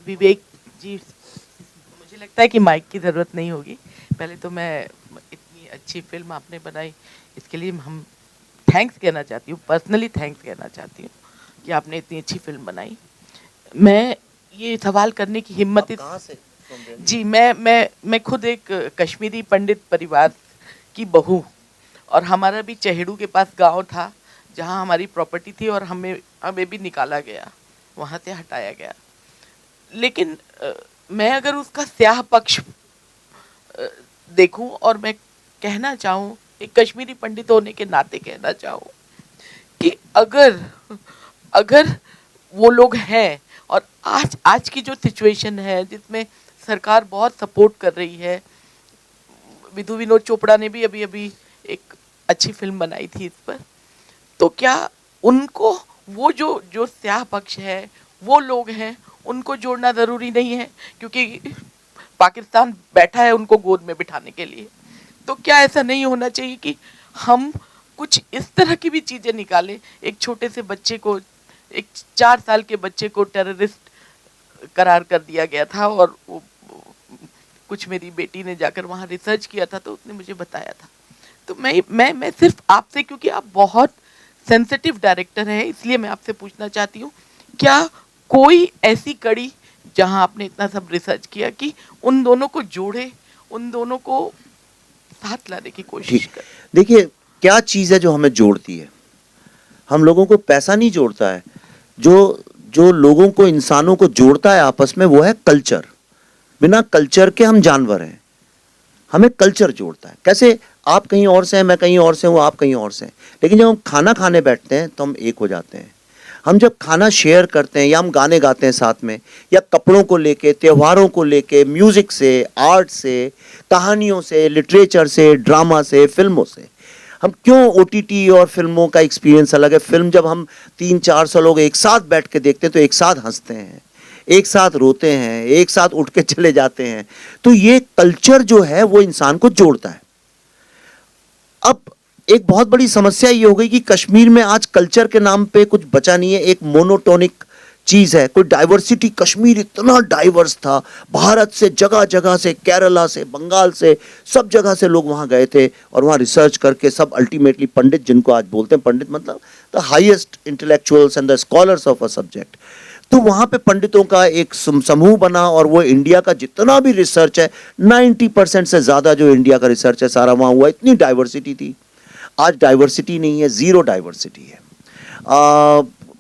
विवेक जी, मुझे लगता है कि माइक की ज़रूरत नहीं होगी। पहले तो मैं इतनी अच्छी फिल्म आपने बनाई, इसके लिए हम थैंक्स कहना चाहती हूँ, पर्सनली थैंक्स कहना चाहती हूँ कि आपने इतनी अच्छी फिल्म बनाई। मैं ये सवाल करने की हिम्मत जी, मैं खुद एक कश्मीरी पंडित परिवार की बहू, और हमारा भी चहेड़ू के पास गांव था जहां हमारी प्रॉपर्टी थी, और हमें भी निकाला गया, वहां से हटाया गया। लेकिन मैं अगर उसका स्याह पक्ष देखूं, और मैं कहना चाहूँ, एक कश्मीरी पंडित होने के नाते कहना चाहूँ कि अगर वो लोग हैं, और आज की जो सिचुएशन है जिसमें सरकार बहुत सपोर्ट कर रही है, विधु विनोद चोपड़ा ने भी अभी एक अच्छी फिल्म बनाई थी इस पर, तो क्या उनको वो जो स्याह पक्ष है, वो लोग हैं, उनको जोड़ना ज़रूरी नहीं है? क्योंकि पाकिस्तान बैठा है उनको गोद में बिठाने के लिए। तो क्या ऐसा नहीं होना चाहिए कि हम कुछ इस तरह की भी चीज़ें निकालें? एक छोटे से बच्चे को, एक 4 साल के बच्चे को टेररिस्ट करार कर दिया गया था, और कुछ मेरी बेटी ने जाकर वहाँ रिसर्च किया था, तो उसने मुझे बताया था। तो मैं सिर्फ आपसे, क्योंकि आप बहुत सेंसिटिव डायरेक्टर हैं, इसलिए मैं आपसे पूछना चाहती हूँ, क्या कोई ऐसी कड़ी जहाँ आपने इतना सब रिसर्च किया कि उन दोनों को जोड़े, उन दोनों को साथ लाने की कोशिश करें? देखिए, क्या चीज़ है जो हमें जोड़ती है? हम लोगों को पैसा नहीं जोड़ता है। जो लोगों को, इंसानों को जोड़ता है आपस में, वो है कल्चर। बिना कल्चर के हम जानवर हैं। हमें कल्चर जोड़ता है। कैसे? आप कहीं और से हैं, मैं कहीं और से हूँ, आप कहीं और से हैं, लेकिन जब हम खाना खाने बैठते हैं तो हम एक हो जाते हैं। हम जब खाना शेयर करते हैं, या हम गाने गाते हैं साथ में, या कपड़ों को लेके, त्योहारों को लेके, म्यूजिक से, आर्ट से, कहानियों से, लिटरेचर से, ड्रामा से, फिल्मों से, हम क्यों OTT और फिल्मों का एक्सपीरियंस अलग है। फिल्म जब हम 300-400 लोग एक साथ बैठ के देखते हैं तो एक साथ हंसते हैं, एक साथ रोते हैं, एक साथ उठ के चले जाते हैं। तो ये कल्चर जो है वो इंसान को जोड़ता है। अब एक बहुत बड़ी समस्या ये हो गई कि कश्मीर में आज कल्चर के नाम पे कुछ बचा नहीं है, एक मोनोटोनिक चीज है, कोई डाइवर्सिटी। कश्मीर इतना डाइवर्स था, भारत से जगह जगह से, केरला से, बंगाल से, सब जगह से लोग वहां गए थे और वहां रिसर्च करके सब अल्टीमेटली पंडित, जिनको आज बोलते हैं पंडित मतलब the highest intellectuals and the scholars of a subject, तो वहां पे पंडितों का एक समूह बना और वो इंडिया का जितना भी रिसर्च है 90% से ज्यादा जो इंडिया का रिसर्च है सारा वहां हुआ। इतनी डाइवर्सिटी थी। आज डाइवर्सिटी नहीं है, जीरो डाइवर्सिटी है।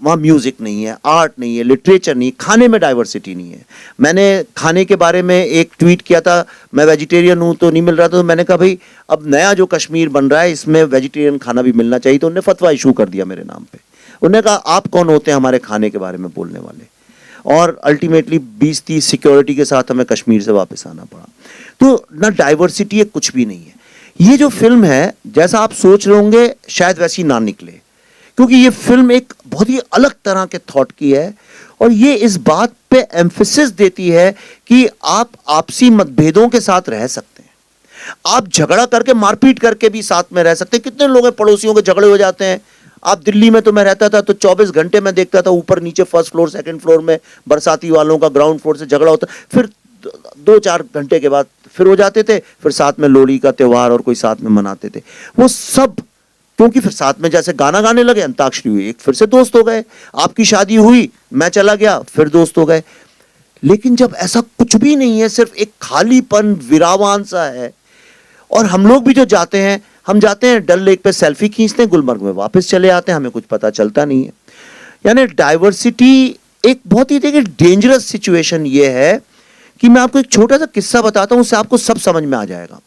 वहाँ म्यूजिक नहीं है, आर्ट नहीं है, लिटरेचर नहीं है, खाने में डाइवर्सिटी नहीं है। मैंने खाने के बारे में एक ट्वीट किया था, मैं वेजिटेरियन हूँ तो नहीं मिल रहा था, तो मैंने कहा भाई अब नया जो कश्मीर बन रहा है इसमें वेजिटेरियन खाना भी मिलना चाहिए। तो उन्होंने फतवा इशू कर दिया मेरे नाम पे। उन्होंने कहा आप कौन होते हैं हमारे खाने के बारे में बोलने वाले। और अल्टीमेटली 20-30 सिक्योरिटी के साथ हमें कश्मीर से वापस आना पड़ा। तो ना डाइवर्सिटी है, कुछ भी नहीं है। ये जो फिल्म है जैसा आप सोच रहे होंगे शायद वैसी ना निकले, क्योंकि ये फिल्म एक बहुत ही अलग तरह के थॉट की है और ये इस बात पे एम्फेसिस देती है कि आप आपसी मतभेदों के साथ रह सकते हैं, आप झगड़ा करके मारपीट करके भी साथ में रह सकते हैं। कितने लोग हैं पड़ोसियों के झगड़े हो जाते हैं। आप दिल्ली में, तो मैं रहता था तो 24 घंटे में देखता था ऊपर नीचे, फर्स्ट फ्लोर सेकंड फ्लोर में बरसाती वालों का ग्राउंड फ्लोर से झगड़ा होता, फिर 2-4 घंटे के बाद फिर हो जाते थे, फिर साथ में लोहड़ी का त्योहार और कोई साथ में मनाते थे। वो सब क्योंकि फिर साथ में जैसे गाना गाने लगे, अंताक्षरी हुई, एक फिर से दोस्त हो गए। आपकी शादी हुई, मैं चला गया, फिर दोस्त हो गए। लेकिन जब ऐसा कुछ भी नहीं है, सिर्फ एक खालीपन विरावान सा है, और हम लोग भी जो जाते हैं, हम जाते हैं डल लेक पे सेल्फी खींचते हैं, गुलमर्ग में वापस चले आते हैं, हमें कुछ पता चलता नहीं है। यानी डाइवर्सिटी एक बहुत ही देखिए डेंजरस सिचुएशन ये है कि मैं आपको एक छोटा सा किस्सा बताता हूं, उससे आपको सब समझ में आ जाएगा।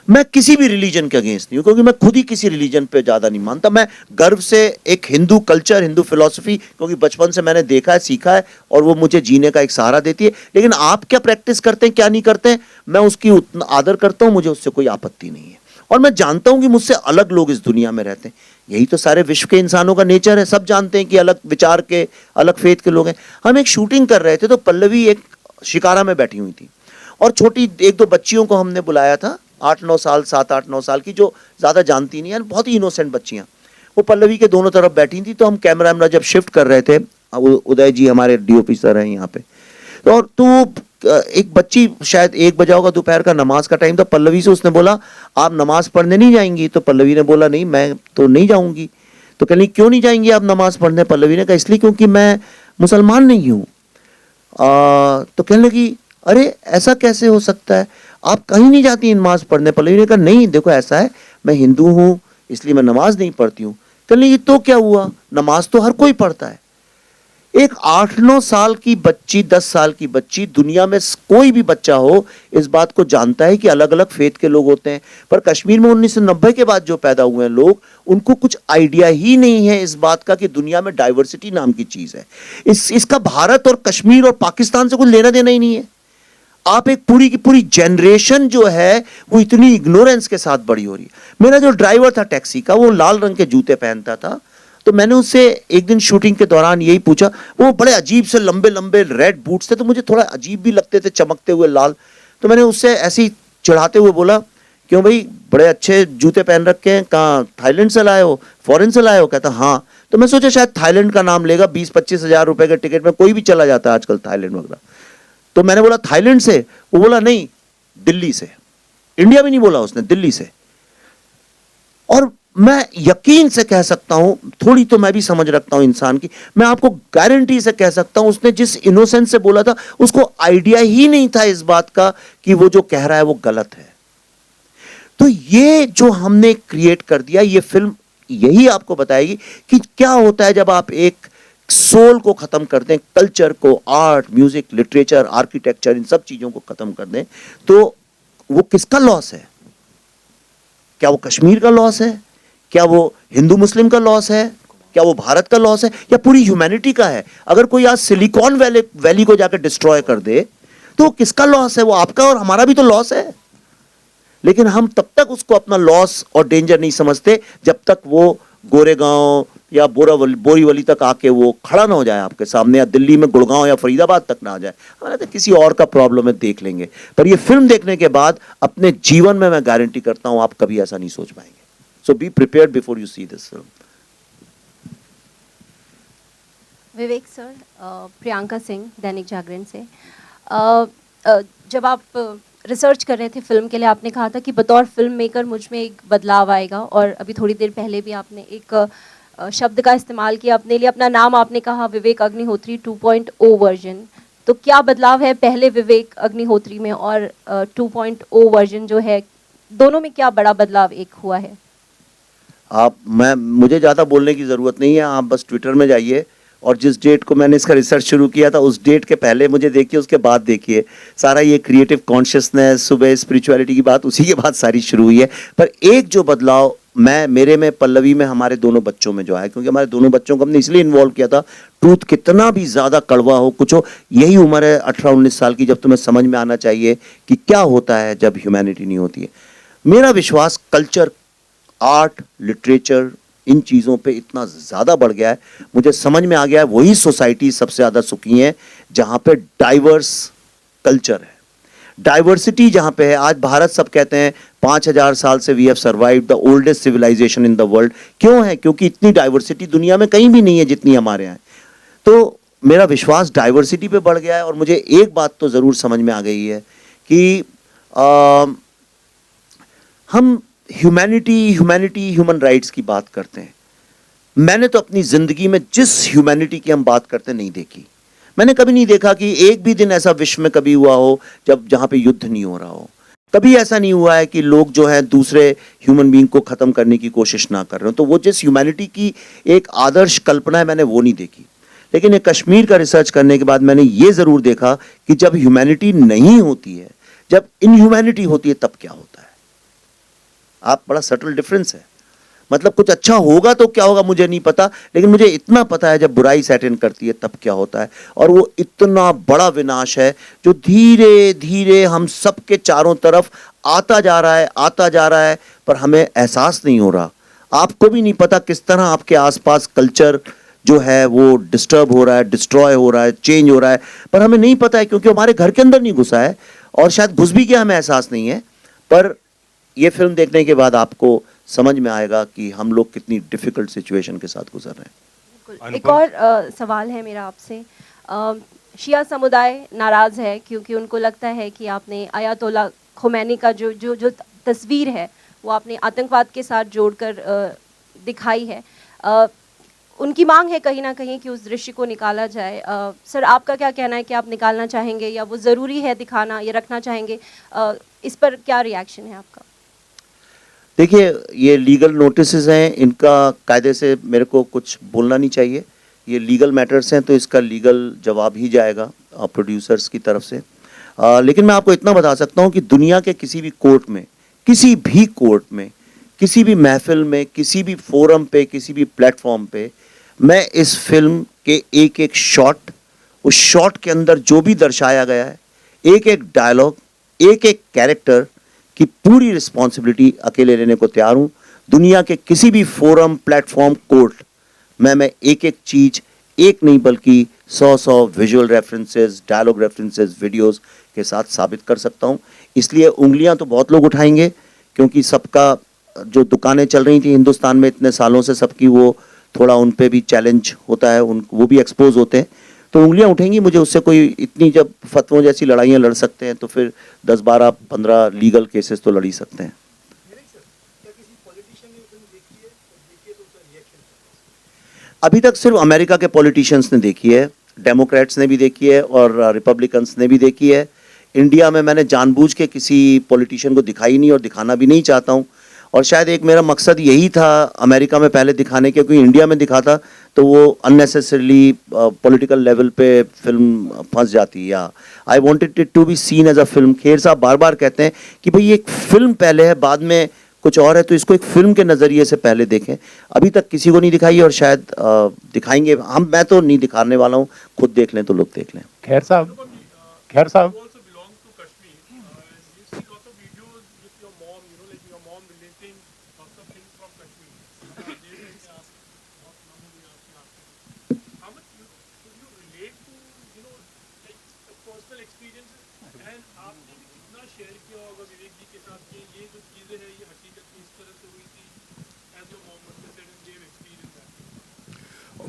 मैं किसी भी रिलीजन के अगेंस्ट नहीं हूं, क्योंकि मैं खुद ही किसी रिलीजन पे ज्यादा नहीं मानता। मैं गर्व से एक हिंदू कल्चर, हिंदू फिलॉसफी, क्योंकि बचपन से मैंने देखा है, सीखा है, और वो मुझे जीने का एक सहारा देती है। लेकिन आप क्या प्रैक्टिस करते हैं, क्या नहीं करते हैं, मैं उसकी उतना आदर करता हूं, मुझे उससे कोई आपत्ति नहीं है। और मैं जानता हूं कि मुझसे अलग लोग इस दुनिया में रहते हैं। यही तो सारे विश्व के इंसानों का नेचर है। सब जानते हैं कि अलग विचार के, अलग फेथ के लोग हैं। हम एक शूटिंग कर रहे थे तो पल्लवी एक शिकारा में बैठी हुई थी और छोटी 1-2 बच्चियों को हमने बुलाया था, 8-9 साल, 7-8-9 साल की, जो ज्यादा जानती नहीं है, बहुत ही इनोसेंट बच्चियां। वो पल्लवी के दोनों तरफ बैठी थी। तो हम कैमरा जब शिफ्ट कर रहे थे, उदय जी हमारे डीओपी सर हैं यहाँ पे, और तो एक बच्ची, शायद 1 बजा होगा, दोपहर का नमाज का टाइम था, पल्लवी से उसने बोला आप नमाज पढ़ने नहीं जाएंगी? तो पल्लवी ने बोला नहीं, मैं तो नहीं जाऊंगी। तो कहने क्यों नहीं जाएंगी आप नमाज पढ़ने? पल्लवी ने कहा इसलिए क्योंकि मैं मुसलमान नहीं हूँ। तो कहने लगी अरे ऐसा कैसे हो सकता है, आप कहीं नहीं जाती नमाज पढ़ने? पल्लवी ने कहा नहीं, देखो ऐसा है, मैं हिंदू हूँ इसलिए मैं नमाज नहीं पढ़ती हूँ। कहने लगी तो क्या हुआ, नमाज तो हर कोई पढ़ता है। एक 8-9 साल की बच्ची, 10 साल की बच्ची, दुनिया में कोई भी बच्चा हो इस बात को जानता है कि अलग अलग फेथ के लोग होते हैं। पर कश्मीर में 1990 के बाद जो पैदा हुए हैं लोग, उनको कुछ आइडिया ही नहीं है इस बात का कि दुनिया में डाइवर्सिटी नाम की चीज है। इसका भारत और कश्मीर और पाकिस्तान से कुछ लेना देना ही नहीं है। आप एक पूरी की पूरी जनरेशन जो है वो इतनी इग्नोरेंस के साथ बड़ी हो रही है। मेरा जो ड्राइवर था टैक्सी का, वो लाल रंग के जूते पहनता था। तो मैंने उससे एक दिन शूटिंग के दौरान यही पूछा, वो बड़े अजीब से लंबे लंबे रेड बूट्स थे, तो मुझे थोड़ा अजीब भी लगते थे, चमकते हुए लाल। तो मैंने उससे ऐसे ही चढ़ाते हुए बोला क्यों भाई बड़े अच्छे जूते पहन रखे हैं, कहाँ थाईलैंड से लाए हो, फॉरेन से लाए हो? कहता हाँ। तो मैं सोचा शायद थाईलैंड का नाम लेगा, 20-25 हजार रुपए के टिकट में कोई भी चला जाता है आजकल थाईलैंड वगैरह। तो मैंने बोला थाईलैंड से? वो बोला नहीं, दिल्ली से। इंडिया भी नहीं बोला उसने, दिल्ली से। और मैं यकीन से कह सकता हूं, थोड़ी तो मैं भी समझ रखता हूं इंसान की, मैं आपको गारंटी से कह सकता हूं उसने जिस इनोसेंस से बोला था, उसको आइडिया ही नहीं था इस बात का कि वो जो कह रहा है वो गलत है। तो ये जो हमने क्रिएट कर दिया, ये फिल्म यही आपको बताएगी कि क्या होता है जब आप एक सोल को खत्म कर दें, कल्चर को, आर्ट, म्यूजिक, लिटरेचर, आर्किटेक्चर, इन सब चीजों को खत्म कर दें, तो वो किसका लॉस है? क्या वो कश्मीर का लॉस है? क्या वो हिंदू मुस्लिम का लॉस है? क्या वो भारत का लॉस है? या पूरी ह्यूमैनिटी का है? अगर कोई आज सिलिकॉन वैली को जाकर डिस्ट्रॉय कर दे तो किसका लॉस है? वो आपका और हमारा भी तो लॉस है। लेकिन हम तब तक उसको अपना लॉस और डेंजर नहीं समझते जब तक वो गोरेगांव, या बोरीवली तक आके वो खड़ा ना हो जाए आपके सामने, या दिल्ली में गुड़गांव या फरीदाबाद तक ना आ जाए, हमारा तो किसी और का प्रॉब्लम है, देख लेंगे। पर ये फिल्म देखने के बाद अपने जीवन में मैं गारंटी करता हूं आप कभी ऐसा नहीं सोच पाएंगे। So be prepared before you see this film. Vivek sir, Priyanka Singh, Dainik Jagran से। जब आप रिसर्च कर रहे थे फिल्म के लिए, आपने कहा था कि बतौर फिल्म मेकर मुझ में एक बदलाव आएगा, और अभी थोड़ी देर पहले भी आपने एक शब्द का इस्तेमाल किया अपने लिए, अपना नाम आपने कहा विवेक अग्निहोत्री 2.0 वर्जन। तो क्या बदलाव है पहले विवेक अग्निहोत्री में और 2.0 वर्जन जो है, दोनों में क्या बड़ा बदलाव एक हुआ है? मुझे ज़्यादा बोलने की ज़रूरत नहीं है, आप बस ट्विटर में जाइए और जिस डेट को मैंने इसका रिसर्च शुरू किया था उस डेट के पहले मुझे देखिए, उसके बाद देखिए। सारा ये क्रिएटिव कॉन्शियसनेस, सुबह स्पिरिचुअलिटी की बात, उसी के बाद सारी शुरू हुई है। पर एक जो बदलाव मेरे में, पल्लवी में, हमारे दोनों बच्चों में जो है, क्योंकि हमारे दोनों बच्चों को हमने इसलिए इन्वॉल्व किया था, ट्रूथ कितना भी ज़्यादा कड़वा हो, कुछ हो, यही उम्र है 18-19 साल की, जब तुम्हें समझ में आना चाहिए कि क्या होता है जब ह्यूमैनिटी नहीं होती है। मेरा विश्वास कल्चर, आर्ट, लिटरेचर, इन चीज़ों पे इतना ज़्यादा बढ़ गया है, मुझे समझ में आ गया है वही सोसाइटी सबसे ज़्यादा सुखी है जहाँ पे डाइवर्स कल्चर है, डाइवर्सिटी जहाँ पे है। आज भारत, सब कहते हैं 5000 साल से we have survived the oldest civilisation in the world. क्यों है? क्योंकि इतनी डाइवर्सिटी दुनिया में कहीं भी नहीं है जितनी हमारे यहाँ। तो मेरा विश्वास डाइवर्सिटी पे बढ़ गया है, और मुझे एक बात तो ज़रूर समझ में आ गई है कि हम ह्यूमैनिटी, ह्यूमन राइट्स की बात करते हैं। मैंने तो अपनी जिंदगी में जिस ह्यूमैनिटी की हम बात करते नहीं देखी। मैंने कभी नहीं देखा कि एक भी दिन ऐसा विश्व में कभी हुआ हो जहां पे युद्ध नहीं हो रहा हो। कभी ऐसा नहीं हुआ है कि लोग जो है दूसरे ह्यूमन बीइंग को खत्म करने की कोशिश ना कर रहे हो। तो वो जिस ह्यूमैनिटी की एक आदर्श कल्पना है, मैंने वो नहीं देखी। लेकिन ये कश्मीर का रिसर्च करने के बाद मैंने ये जरूर देखा कि जब ह्यूमैनिटी नहीं होती है, जब इनह्यूमैनिटी होती है, तब क्या होता है। आप, बड़ा सटल डिफरेंस है। मतलब कुछ अच्छा होगा तो क्या होगा मुझे नहीं पता, लेकिन मुझे इतना पता है जब बुराई सेट इन करती है तब क्या होता है। और वो इतना बड़ा विनाश है जो धीरे धीरे हम सबके चारों तरफ आता जा रहा है, पर हमें एहसास नहीं हो रहा। आपको भी नहीं पता किस तरह आपके आसपास कल्चर जो है वो डिस्टर्ब हो रहा है, डिस्ट्रॉय हो रहा है, चेंज हो रहा है, पर हमें नहीं पता है क्योंकि हमारे घर के अंदर नहीं घुसा है, और शायद घुस भी गया हमें एहसास नहीं है। पर ये फिल्म देखने के बाद आपको समझ में आएगा कि हम लोग कितनी डिफिकल्ट सिचुएशन के साथ गुजर रहे हैं। एक और सवाल है मेरा आपसे। शिया समुदाय नाराज़ है क्योंकि उनको लगता है कि आपने आयतोल्ला खुमैनी का जो तस्वीर है वो आपने आतंकवाद के साथ जोड़कर दिखाई है। उनकी मांग है कहीं ना कहीं कि उस दृश्य को निकाला जाए। सर, आपका क्या कहना है कि आप निकालना चाहेंगे या वो ज़रूरी है दिखाना, या रखना चाहेंगे? इस पर क्या रिएक्शन है आपका? देखिए, ये लीगल नोटिसेस हैं, इनका कायदे से मेरे को कुछ बोलना नहीं चाहिए। ये लीगल मैटर्स हैं, तो इसका लीगल जवाब ही जाएगा प्रोड्यूसर्स की तरफ से। लेकिन मैं आपको इतना बता सकता हूँ कि दुनिया के किसी भी कोर्ट में, किसी भी कोर्ट में, किसी भी महफिल में, किसी भी फोरम पे, किसी भी प्लेटफॉर्म पे, मैं इस फिल्म के एक एक शॉट, उस शॉट के अंदर जो भी दर्शाया गया है, एक एक डायलॉग, एक एक कैरेक्टर की पूरी रिस्पॉन्सिबिलिटी अकेले लेने को तैयार हूं। दुनिया के किसी भी फोरम, प्लेटफॉर्म, कोर्ट मैं एक एक चीज, एक नहीं बल्कि 100 visual references, dialogue references, videos के साथ साबित कर सकता हूं। इसलिए उंगलियां तो बहुत लोग उठाएंगे, क्योंकि सबका जो दुकानें चल रही थी हिंदुस्तान में इतने सालों से, सबकी वो थोड़ा उन पे भी चैलेंज होता है, वो भी एक्सपोज होते हैं, तो उंगलियां उठेंगी। मुझे उससे कोई इतनी, जब फतवों जैसी लड़ाइयां लड़ सकते हैं तो फिर 10, 12, 15 लीगल केसेस तो लड़ ही सकते हैं। अभी तक सिर्फ अमेरिका के पॉलिटिशियंस ने देखी है, डेमोक्रेट्स ने भी देखी है और रिपब्लिकन्स ने भी देखी है। इंडिया में मैंने जानबूझ के किसी पॉलिटिशियन को दिखाई नहीं और दिखाना भी नहीं चाहता हूँ। और शायद एक मेरा मकसद यही था अमेरिका में पहले दिखाने के, क्योंकि इंडिया में दिखाता तो वो अननेसेसरीली पॉलिटिकल लेवल पे फिल्म फंस जाती। या I wanted it to be seen as a film. Kher साहब बार बार कहते हैं कि भाई एक फिल्म पहले है, बाद में कुछ और है, तो इसको एक फिल्म के नज़रिए से पहले देखें। अभी तक किसी को नहीं दिखाई और शायद दिखाएंगे हम। मैं तो नहीं दिखाने वाला हूँ, खुद देख लें तो लोग देख लें। खैर साहब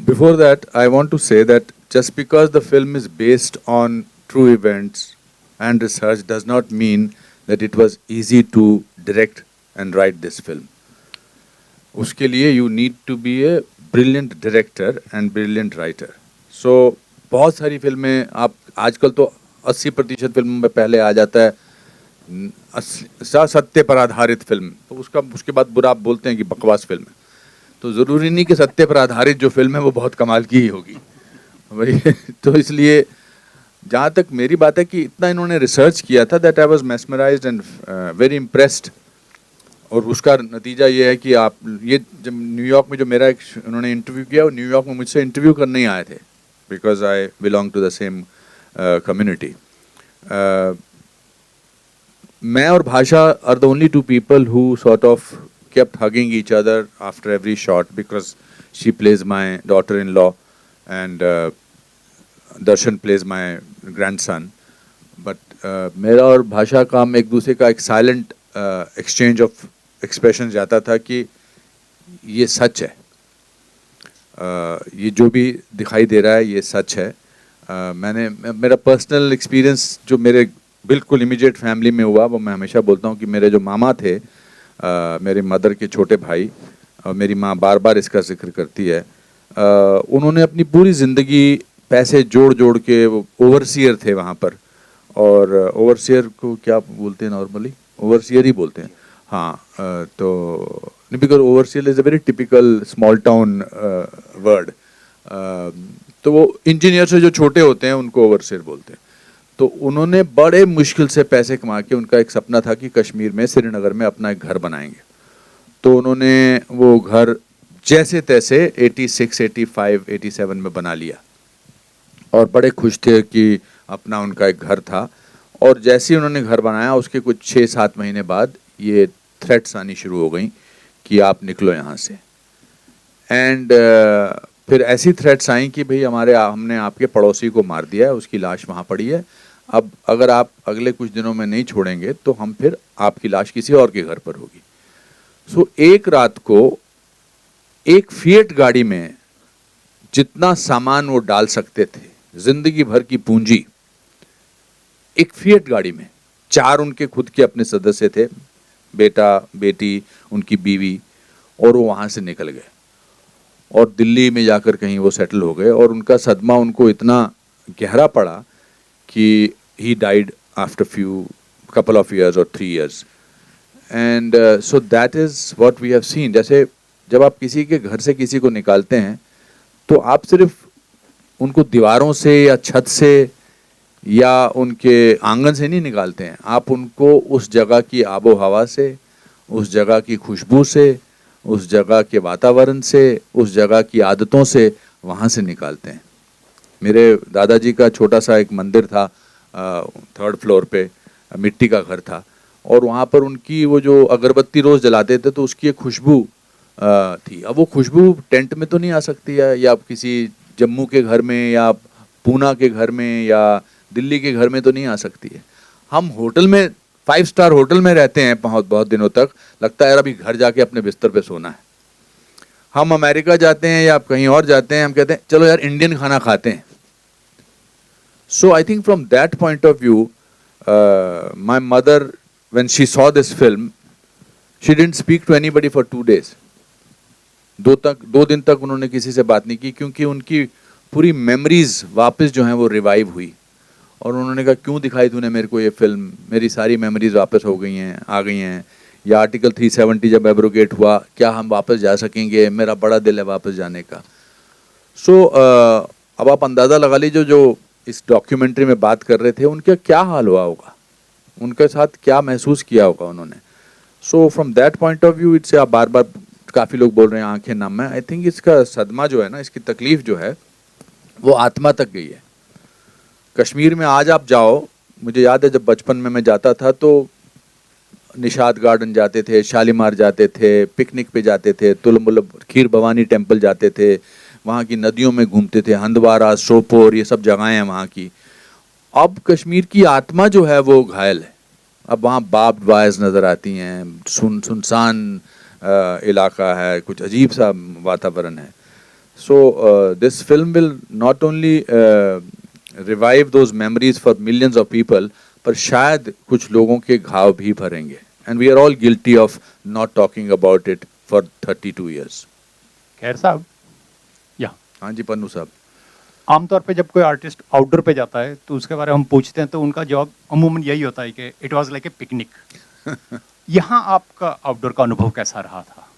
Before that, I want to say that just because the film is based on true events and research does not mean that it was easy to direct and write this film. उसके लिए you need to be a brilliant director and brilliant writer. So बहुत सारी फिल्में आप आजकल तो 80% फिल्मों में पहले आ जाता है सत्य पर आधारित फिल्म, तो उसके बाद बुरा आप बोलते हैं कि बकवास फिल्म है। तो ज़रूरी नहीं कि सत्य पर आधारित जो फिल्म है वो बहुत कमाल की ही होगी भाई। तो इसलिए जहाँ तक मेरी बात है कि इतना इन्होंने रिसर्च किया था that I was mesmerised and very impressed. और उसका नतीजा ये है कि आप ये जब न्यूयॉर्क में जो मेरा एक उन्होंने इंटरव्यू किया, वो न्यूयॉर्क में मुझसे इंटरव्यू करने ही आए थे because I belong to the same community. मैं और Bhasha are the only two people who sort of kept hugging each other after every shot because she plays my daughter-in-law and Darshan plays my grandson. But मेरा और भाषा का हम एक दूसरे का एक साइलेंट एक्सचेंज ऑफ एक्सप्रेशन जाता था कि ये सच है, ये जो भी दिखाई दे रहा है ये सच है। मेरा पर्सनल एक्सपीरियंस जो मेरे बिल्कुल इमीडिएट फैमिली में हुआ वो मैं हमेशा बोलता हूँ कि मेरे जो मामा थे, मेरे मदर के छोटे भाई, और मेरी माँ बार बार इसका जिक्र करती है, उन्होंने अपनी पूरी ज़िंदगी पैसे जोड़ जोड़ के ओवरसीयर थे वहाँ पर। और ओवरसीयर को क्या बोलते हैं नॉर्मली? ओवरसीयर ही बोलते हैं, हाँ। तो because overseer is a very typical small town word. तो वो इंजीनियर से जो छोटे होते हैं उनको ओवरसीयर बोलते हैं। तो उन्होंने बड़े मुश्किल से पैसे कमा के, उनका एक सपना था कि कश्मीर में श्रीनगर में अपना एक घर बनाएंगे। तो उन्होंने वो घर जैसे तैसे 86, 85, 87 में बना लिया और बड़े खुश थे कि अपना उनका एक घर था। और जैसे ही उन्होंने घर बनाया उसके कुछ 6-7 महीने बाद ये थ्रेट्स आनी शुरू हो गई कि आप निकलो यहाँ से। एंड फिर ऐसी थ्रेट्स आई कि भाई हमने आपके पड़ोसी को मार दिया है, उसकी लाश वहाँ पड़ी है, अब अगर आप अगले कुछ दिनों में नहीं छोड़ेंगे तो हम फिर आपकी लाश किसी और के घर पर होगी। सो एक रात को एक फिएट गाड़ी में जितना सामान वो डाल सकते थे, जिंदगी भर की पूंजी, एक फिएट गाड़ी में 4 उनके खुद के अपने सदस्य थे, बेटा बेटी उनकी बीवी, और वो वहाँ से निकल गए और दिल्ली में जाकर कहीं वो सेटल हो गए। और उनका सदमा उनको इतना गहरा पड़ा कि he died after couple of years or 3 years. And so that is what we have seen. जैसे जब आप किसी के घर से किसी को निकालते हैं तो आप सिर्फ उनको दीवारों से या छत से या उनके आंगन से नहीं निकालते हैं, आप उनको उस जगह की आबो हवा से, उस जगह की खुशबू से, उस जगह के वातावरण से, उस जगह की आदतों से वहाँ से निकालते हैं। मेरे दादाजी का छोटा सा एक मंदिर था 3rd फ्लोर पे, मिट्टी का घर था, और वहाँ पर उनकी वो जो अगरबत्ती रोज़ जलाते थे तो उसकी एक खुशबू थी। अब वो खुशबू टेंट में तो नहीं आ सकती है, या किसी जम्मू के घर में या पूना के घर में या दिल्ली के घर में तो नहीं आ सकती है। हम होटल में 5 स्टार होटल में रहते हैं बहुत बहुत दिनों तक, लगता है यार अभी घर जाके अपने बिस्तर पे सोना है। हम अमेरिका जाते हैं या कहीं और जाते हैं, हम कहते हैं चलो यार इंडियन खाना खाते हैं। So I think from that point of view my mother when she saw this film, she didn't speak to anybody for 2 days. 2 दिन तक उन्होंने किसी से बात नहीं की, क्योंकि उनकी पूरी मेमोरीज वापस जो हैं वो रिवाइव हुई। और उन्होंने कहा क्यों दिखाई तूने मेरे को ये फिल्म, मेरी सारी मेमोरीज वापस आ गई हैं। या आर्टिकल 370 जब एब्रोगेट हुआ, क्या हम वापस जा सकेंगे, मेरा बड़ा दिल है वापस जाने का। सो अब आप अंदाज़ा लगा लीजिए जो इस डॉक्यूमेंट्री में बात कर रहे थे उनका क्या हाल हुआ होगा, उनके साथ क्या महसूस किया होगा उन्होंने। So from that point of view it's, आप बार बार काफ़ी लोग बोल रहे हैं आंखें नम है, आई थिंक इसका सदमा जो है ना, इसकी तकलीफ जो है वो आत्मा तक गई है। कश्मीर में आज आप जाओ, मुझे याद है जब बचपन में मैं जाता था तो निशाद गार्डन जाते थे, शालीमार जाते थे, पिकनिक पे जाते थे, तुलमुल खीर भवानी टेम्पल जाते थे, वहाँ की नदियों में घूमते थे, हंदवारा, सोपोर, ये सब जगहें हैं वहाँ की। अब कश्मीर की आत्मा जो है वो घायल है। अब वहाँ बार्ब्ड वायर्स नज़र आती हैं, सुनसान इलाका है, कुछ अजीब सा वातावरण है। So this film will not only revive those memories for millions of people, पर शायद कुछ लोगों के घाव भी भरेंगे. And we are all guilty of not talking about it for 32 years. खैर साहब, या हाँ जी पन्नू साहब. आमतौर पे जब कोई आर्टिस्ट आउटडोर पे जाता है तो उसके बारे में हम पूछते हैं तो उनका जवाब अमूमन यही होता है कि it was like a picnic. यहाँ आपका आउटडोर का अनुभव कैसा रहा था?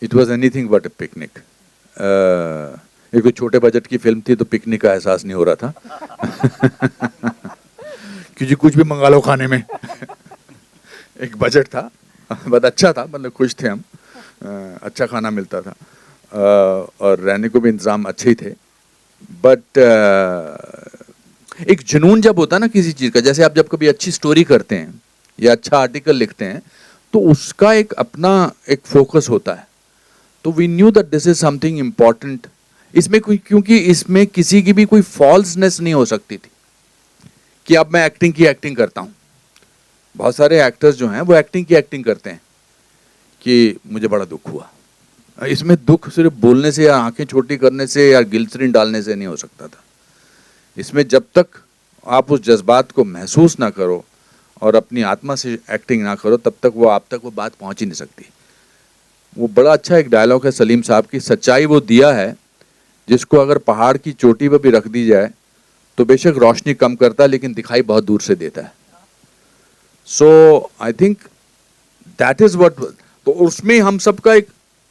It was anything but a picnic. ये कोई छोटे बजट की फिल्म थी तो पिकनिक का एहसास नहीं हो रहा था. क्योंकि कुछ भी मंगा लो खाने में. एक बजट था, बहुत अच्छा था, मतलब खुश थे हम. अच्छा खाना मिलता था और रहने को भी इंतज़ाम अच्छे ही थे. बट एक जुनून जब होता है ना किसी चीज़ का, जैसे आप जब कभी अच्छी स्टोरी करते हैं या अच्छा आर्टिकल लिखते हैं तो उसका एक अपना एक फोकस होता है. तो we knew that this is something important. इसमें कोई, क्योंकि इसमें किसी की भी कोई फॉल्सनेस नहीं हो सकती थी कि अब मैं एक्टिंग की एक्टिंग करता हूँ. बहुत सारे एक्टर्स जो हैं वो एक्टिंग की एक्टिंग करते हैं कि मुझे बड़ा दुख हुआ. इसमें दुख सिर्फ बोलने से या आंखें छोटी करने से या ग्लिसरीन डालने से नहीं हो सकता था. इसमें जब तक आप उस जज्बात को महसूस ना करो और अपनी आत्मा से एक्टिंग ना करो तब तक वो आप तक वो बात पहुंच ही नहीं सकती. वो बड़ा अच्छा एक डायलॉग है सलीम साहब की, सच्चाई वो दिया है जिसको अगर पहाड़ की चोटी पर भी रख दी जाए तो बेशक रोशनी कम करता है लेकिन दिखाई बहुत दूर से देता है. So I think that is what. तो उसमें हम सबका एक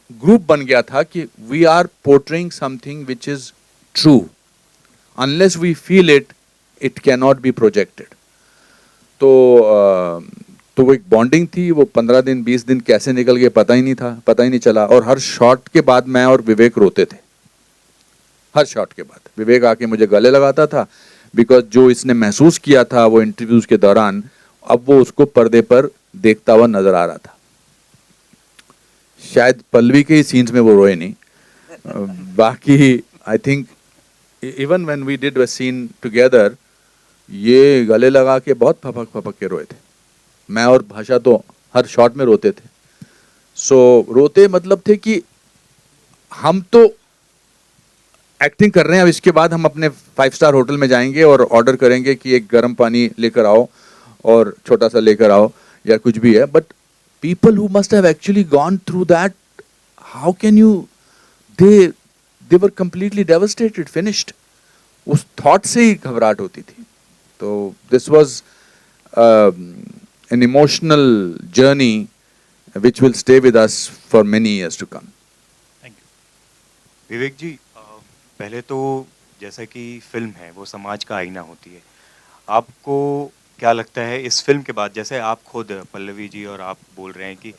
ग्रुप बन गया था कि we are portraying something which is true. Unless we feel it, it can not be projected. तो वो एक बॉन्डिंग थी. वो 15 दिन 20 दिन कैसे निकल गए पता ही नहीं था, पता ही नहीं चला. और हर शॉट के बाद मैं और विवेक रोते थे. हर शॉट के बाद विवेक आके मुझे गले लगाता था, बिकॉज जो इसने महसूस किया था वो इंटरव्यूज के दौरान, अब वो उसको पर्दे पर देखता हुआ नजर आ रहा था. शायद पल्लवी के ही सीन्स में वो रोए नहीं. बाकी I think even when we did a scene together, ये गले लगा के बहुत फपक फपक के रोए थे. मैं और भाषा तो हर शॉट में रोते थे. सो रोते मतलब थे कि हम तो एक्टिंग कर रहे हैं, अब इसके बाद हम अपने 5 स्टार होटल में जाएंगे और ऑर्डर करेंगे कि एक गर्म पानी लेकर आओ और छोटा सा लेकर आओ या कुछ भी है. But people who must have actually gone through that, how can you, they were completely devastated, finished. उस thought से ही घबराहट होती थी. तो this was an emotional journey which will stay with us for many years to come. Thank you. Vivek ji, पहले तो जैसा कि फिल्म है वो समाज का आईना होती है. आपको क्या लगता है इस फिल्म के बाद, जैसे आप खुद पल्लवी जी और आप बोल रहे हैं कि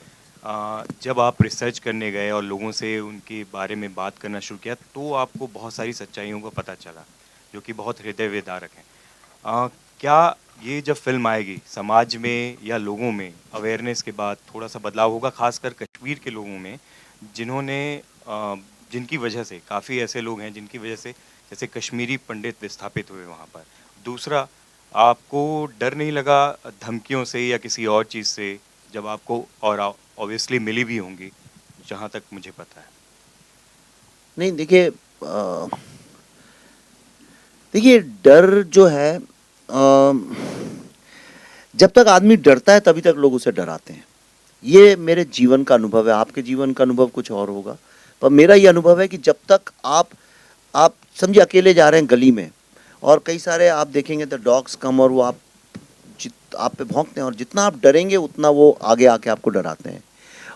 जब आप रिसर्च करने गए और लोगों से उनके बारे में बात करना शुरू किया तो आपको बहुत सारी सच्चाइयों का पता चला जो कि बहुत हृदय विदारक हैं. क्या ये जब फिल्म आएगी समाज में या लोगों में अवेयरनेस के बाद थोड़ा सा बदलाव होगा, खासकर कश्मीर के लोगों में जिन्होंने जिनकी वजह से काफ़ी ऐसे लोग हैं जिनकी वजह से जैसे कश्मीरी पंडित विस्थापित हुए वहाँ पर. दूसरा, आपको डर नहीं लगा धमकियों से या किसी और चीज़ से जब आपको, और ऑब्वियसली मिली भी होंगी जहाँ तक मुझे पता है? नहीं, देखिए डर जो है, जब तक आदमी डरता है तभी तक लोग उसे डराते हैं. ये मेरे जीवन का अनुभव है. आपके जीवन का अनुभव कुछ और होगा, पर मेरा ये अनुभव है कि जब तक आप समझिए अकेले जा रहे हैं गली में और कई सारे आप देखेंगे द डॉग्स कम और वो आप पे भौंकते हैं और जितना आप डरेंगे उतना वो आगे आके आपको डराते हैं.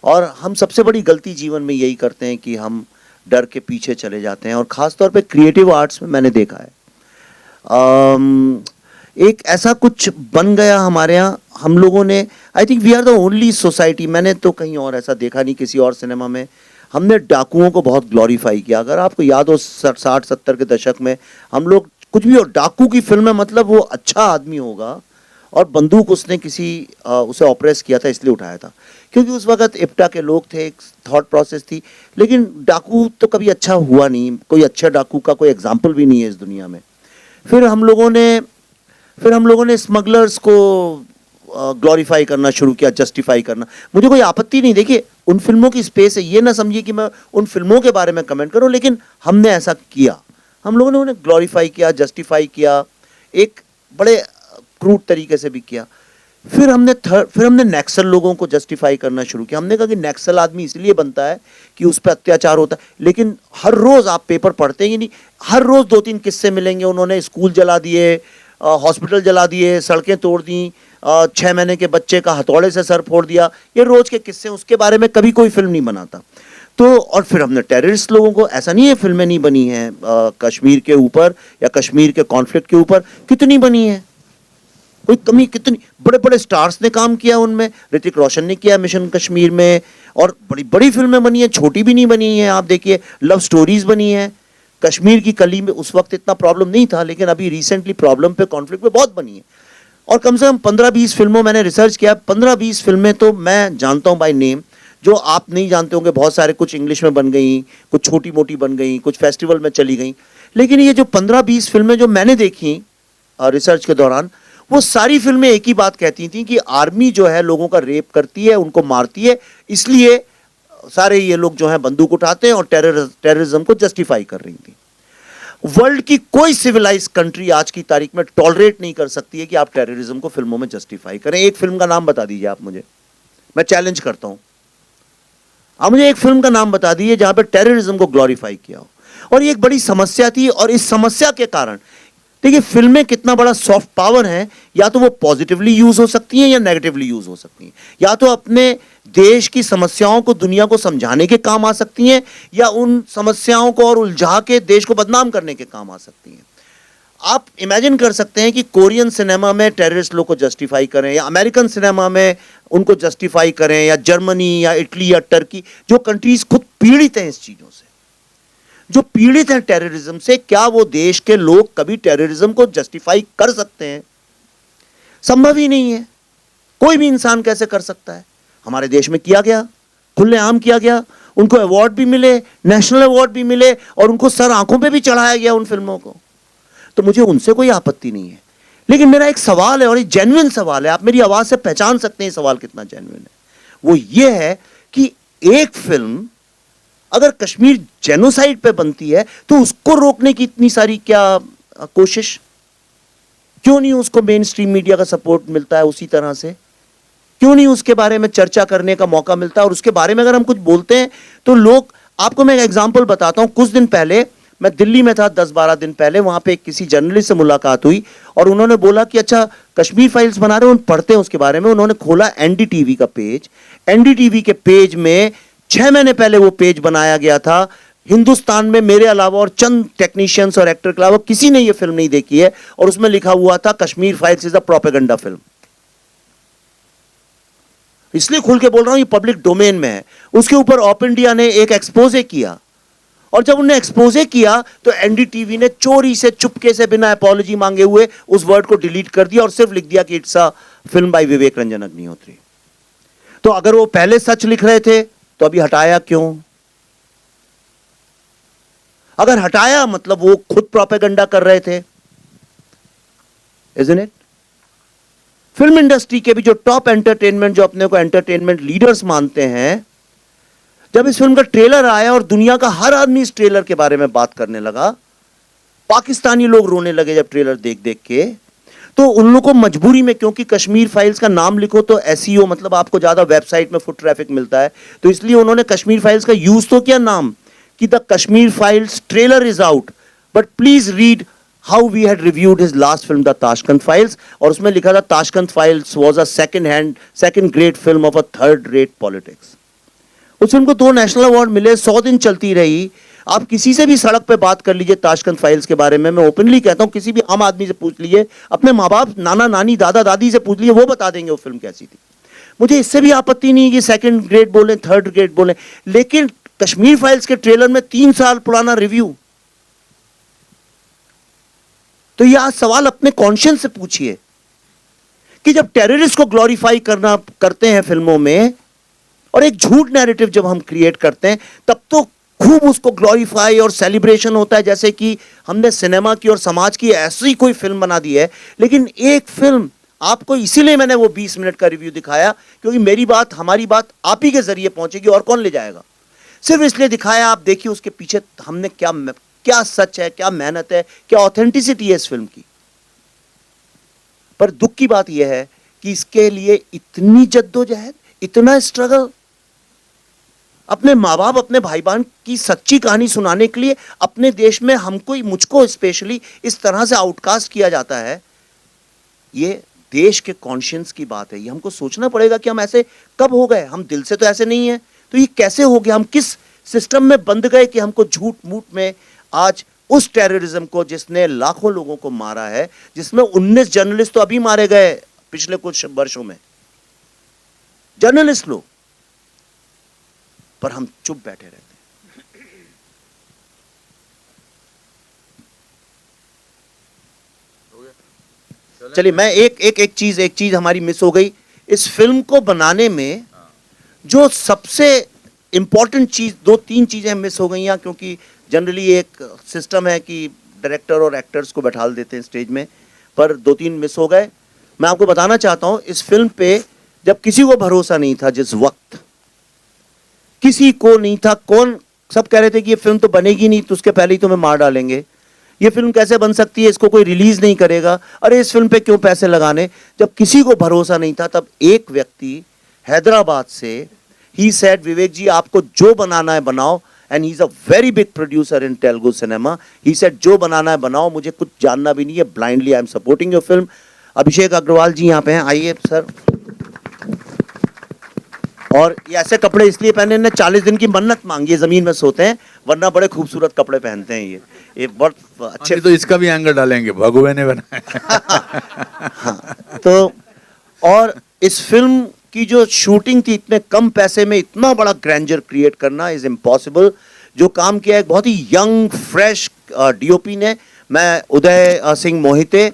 और हम सबसे बड़ी गलती जीवन में यही करते हैं कि हम डर के पीछे चले जाते हैं. और ख़ास तौर पे क्रिएटिव आर्ट्स में मैंने देखा है एक ऐसा कुछ बन गया हमारे यहाँ. हम लोगों ने, I think we are the only society, मैंने तो कहीं और ऐसा देखा नहीं किसी और सिनेमा में, हमने डाकुओं को बहुत ग्लोरीफाई किया. अगर आपको याद हो 60-70 के दशक में हम लोग कुछ भी हो, डाकू की फिल्म में मतलब वो अच्छा आदमी होगा और बंदूक उसने किसी उसे ऑपरेस किया था इसलिए उठाया था, क्योंकि उस वक्त इप्टा के लोग थे, एक थॉट प्रोसेस थी. लेकिन डाकू तो कभी अच्छा हुआ नहीं, कोई अच्छा डाकू का कोई एग्जाम्पल भी नहीं है इस दुनिया में. फिर हम लोगों ने स्मगलर्स को ग्लोरीफाई करना शुरू किया, जस्टिफाई करना। मुझे कोई आपत्ति नहीं, देखिए उन फिल्मों की स्पेस है, ये ना समझिए कि मैं उन फिल्मों के बारे में कमेंट करूं, लेकिन हमने ऐसा किया, हम लोगों ने उन्हें ग्लोरीफाई किया, जस्टिफाई किया, एक बड़े क्रूड तरीके से भी किया। फिर हमने नक्सल लोगों को जस्टिफाई करना शुरू किया। हमने कहा कि नक्सल आदमी इसलिए बनता है कि उस पर अत्याचार होता है, लेकिन हर रोज आप पेपर पढ़ते ही नहीं, हर रोज 2-3 किस्से मिलेंगे, उन्होंने स्कूल जला दिए, हॉस्पिटल जला दिए, सड़कें तोड़ दी, 6 महीने के बच्चे का हथौड़े से सर फोड़ दिया, ये रोज के किस्से, उसके बारे में कभी कोई फिल्म नहीं बनाता। तो और फिर हमने टेररिस्ट लोगों को, ऐसा नहीं है फिल्में नहीं बनी हैं कश्मीर के ऊपर या कश्मीर के कॉन्फ्लिक्ट के ऊपर, कितनी बनी है, कोई कमी कितनी, बड़े बड़े स्टार्स ने काम किया उनमें, ऋतिक रोशन ने किया मिशन कश्मीर में, और बड़ी बड़ी फिल्में बनी हैं, छोटी भी नहीं बनी हैं, आप देखिए लव स्टोरीज बनी हैं। कश्मीर की कली में उस वक्त इतना प्रॉब्लम नहीं था, लेकिन अभी रिसेंटली प्रॉब्लम पे, कॉन्फ्लिक्ट पे बहुत बनी है। और कम से कम 15-20 फिल्मों, मैंने रिसर्च किया, 15-20 फिल्में तो मैं जानता हूँ बाय नेम, जो आप नहीं जानते होंगे, बहुत सारे, कुछ इंग्लिश में बन गई, कुछ छोटी मोटी बन गई, कुछ फेस्टिवल में चली गई, लेकिन ये जो 15-20 फिल्में जो मैंने देखी रिसर्च के दौरान, वो सारी फिल्में एक ही बात कहती थी कि आर्मी जो है लोगों का रेप करती है, उनको मारती है, इसलिए सारे ये लोग जो हैं बंदूक उठाते हैं और टेररिज्म को जस्टिफाई कर रही थी। वर्ल्ड की कोई सिविलाइज्ड कंट्री आज की तारीख में टॉलरेट नहीं कर सकती है कि आप टेररिज्म को फिल्मों में जस्टिफाई करें। एक फिल्म का नाम बता दीजिए आप मुझे, मैं चैलेंज करता हूं, आप मुझे एक फिल्म का नाम बता दीजिए जहां पे टेररिज्म को ग्लोरीफाई किया हो। और ये एक बड़ी समस्या थी, और इस समस्या के कारण देखिए फिल्में कितना बड़ा सॉफ्ट पावर है, या तो वो पॉजिटिवली यूज हो सकती हैं या नेगेटिवली यूज हो सकती हैं, या तो अपने देश की समस्याओं को दुनिया को समझाने के काम आ सकती हैं, या उन समस्याओं को और उलझा के देश को बदनाम करने के काम आ सकती हैं। आप इमेजिन कर सकते हैं कि कोरियन सिनेमा में टेररिस्ट लोग को जस्टिफाई करें, या अमेरिकन सिनेमा में उनको जस्टिफाई करें, या जर्मनी या इटली या टर्की, जो कंट्रीज खुद पीड़ित हैं इस चीजों से, जो पीड़ित हैं टेररिज्म से, क्या वो देश के लोग कभी टेररिज्म को जस्टिफाई कर सकते हैं? संभव ही नहीं है। कोई भी इंसान कैसे कर सकता है? हमारे देश में किया गया, खुलेआम किया गया, उनको अवार्ड भी मिले, नेशनल अवार्ड भी मिले, और उनको सर आंखों पे भी चढ़ाया गया उन फिल्मों को। तो मुझे उनसे कोई आपत्ति नहीं है, लेकिन मेरा एक सवाल है, और ये जेन्युइन सवाल है, आप मेरी आवाज से पहचान सकते हैं सवाल कितना जेन्युइन है। वो ये है कि एक फिल्म अगर कश्मीर जेनोसाइड पे बनती है तो उसको रोकने की इतनी सारी क्या कोशिश, क्यों नहीं उसको मेन स्ट्रीम मीडिया का सपोर्ट मिलता है उसी तरह से? क्यों नहीं उसके बारे में चर्चा करने का मौका मिलता है? और उसके बारे में अगर हम कुछ बोलते हैं तो लोग, आपको मैं एक एग्जांपल बताता हूं, कुछ दिन पहले मैं दिल्ली में था, 10-12 दिन पहले, वहां पे किसी जर्नलिस्ट से मुलाकात हुई, और उन्होंने बोला कि अच्छा कश्मीर फाइल्स बना रहे हो, पढ़ते हैं उसके बारे में। उन्होंने खोला एनडीटीवी का पेज, एनडीटीवी के पेज में 6 महीने पहले वो पेज बनाया गया था, हिंदुस्तान में मेरे अलावा और चंद टेक्नीशियंस और एक्टर के अलावा किसी ने ये फिल्म नहीं देखी है, और उसमें लिखा हुआ था Kashmir files is a propaganda film. इसलिए खुल के बोल रहा हूं, ये पब्लिक डोमेन में है। उसके ऊपर ऑप इंडिया ने एक एक्सपोजे किया, और जब उन्होंने एक्सपोजे किया तो एनडीटीवी ने चोरी से, चुपके से, बिना अपॉलॉजी मांगे हुए उस वर्ड को डिलीट कर दिया और सिर्फ लिख दिया कि इट्स अ फिल्म बाय विवेक रंजन अग्निहोत्री। तो अगर वो पहले सच लिख रहे थे तो अभी हटाया क्यों? अगर हटाया मतलब वो खुद प्रोपेगेंडा कर रहे थे, इज़न्ट इट? फिल्म इंडस्ट्री के भी जो टॉप एंटरटेनमेंट, जो अपने को एंटरटेनमेंट लीडर्स मानते हैं, जब इस फिल्म का ट्रेलर आया और दुनिया का हर आदमी इस ट्रेलर के बारे में बात करने लगा, पाकिस्तानी लोग रोने लगे जब ट्रेलर देख देख के, तो उन लोगों को मजबूरी में, क्योंकि कश्मीर फाइल्स का नाम लिखो तो एसईओ, मतलब आपको ज्यादा वेबसाइट में फुट ट्रैफिक मिलता है, तो इसलिए उन्होंने कश्मीर फाइल्स का यूज तो किया नाम कि the Kashmir Files trailer is out, but please read how we had reviewed his last film the Tashkent Files, और उसमें लिखा था Tashkent Files was a second great film of a third rate politics. उस फिल्म को 2 नेशनल अवार्ड मिले, 100 दिन चलती रही। आप किसी से भी सड़क पे बात कर लीजिए ताशकंद फाइल्स के बारे में, मैं ओपनली कहता हूं, किसी भी आम आदमी से पूछ लीजिए, अपने माँ बाप, नाना नानी, दादा दादी से पूछ लीजिए, वो बता देंगे वो फिल्म कैसी थी। मुझे इससे भी आपत्ति नहीं कि सेकंड ग्रेड बोले, थर्ड ग्रेड बोले, लेकिन कश्मीर फाइल्स के ट्रेलर में 3 साल पुराना रिव्यू, तो ये आज सवाल अपने कॉन्शियंस से पूछिए कि जब टेररिस्ट को ग्लोरीफाई करते हैं फिल्मों में, और एक झूठ नैरेटिव जब हम क्रिएट करते हैं, तब तो खूब उसको ग्लोरीफाई और सेलिब्रेशन होता है, जैसे कि हमने सिनेमा की और समाज की ऐसी कोई फिल्म बना दी है। लेकिन एक फिल्म आपको इसीलिए मैंने वो 20 मिनट का रिव्यू दिखाया, क्योंकि मेरी बात, हमारी बात आप ही के जरिए पहुंचेगी, और कौन ले जाएगा। सिर्फ इसलिए दिखाया, आप देखिए उसके पीछे हमने क्या सच है, क्या मेहनत है, क्या ऑथेंटिसिटी है इस फिल्म की। पर दुख की बात यह है कि इसके लिए इतनी जद्दोजहद, इतना स्ट्रगल, अपने माँ बाप, अपने भाई बहन की सच्ची कहानी सुनाने के लिए अपने देश में हमको, मुझको स्पेशली इस तरह से आउटकास्ट किया जाता है। ये देश के कॉन्शियंस की बात है। ये हमको सोचना पड़ेगा कि हम ऐसे कब हो गए। हम दिल से तो ऐसे नहीं है, तो ये कैसे हो गया? हम किस सिस्टम में बंद गए कि हमको झूठ मूठ में आज उस टेररिज्म को, जिसने लाखों लोगों को मारा है, जिसमें 19 जर्नलिस्ट तो अभी मारे गए पिछले कुछ वर्षों में, जर्नलिस्ट लोग, पर हम चुप बैठे रहते हैं। चलिए, मैं एक चीज हमारी मिस हो गई इस फिल्म को बनाने में। जो सबसे इंपॉर्टेंट चीज, 2-3 चीजें मिस हो गई हैं, क्योंकि जनरली एक सिस्टम है कि डायरेक्टर और एक्टर्स को बैठा देते हैं स्टेज में, पर 2-3 मिस हो गए। मैं आपको बताना चाहता हूं, इस फिल्म पे जब किसी को भरोसा नहीं था, जिस वक्त किसी को नहीं था, कौन, सब कह रहे थे कि ये फिल्म तो बनेगी नहीं, तो उसके पहले ही तुम्हें मार डालेंगे, ये फिल्म कैसे बन सकती है, इसको कोई रिलीज नहीं करेगा, अरे इस फिल्म पे क्यों पैसे लगाने। जब किसी को भरोसा नहीं था, तब एक व्यक्ति हैदराबाद से, ही सेड, विवेक जी आपको जो बनाना है बनाओ, and he is a very big producer in Telugu cinema. He said जो बनाना है बनाओ, मुझे कुछ जानना भी नहीं है, blindly I am supporting your film. Abhishek Agarwal ji यहाँ पे हैं, आइए सर। और ये ऐसे कपड़े इसलिए पहने, इन्हें 40 दिन की मन्नत मांगी है, जमीन में सोते हैं, वरना बड़े खूबसूरत कपड़े पहनते हैं ये बहुत अच्छे। तो इसका भी एंगल डालेंगे, भगवे ने बनाया। हाँ, तो और इस फिल्म की जो शूटिंग थी, इतने कम पैसे में इतना बड़ा ग्रैंडर क्रिएट करना इज इम्पॉसिबल। जो काम किया है बहुत ही यंग फ्रेश डीओपी ने, मैं Uday Singh Mohite,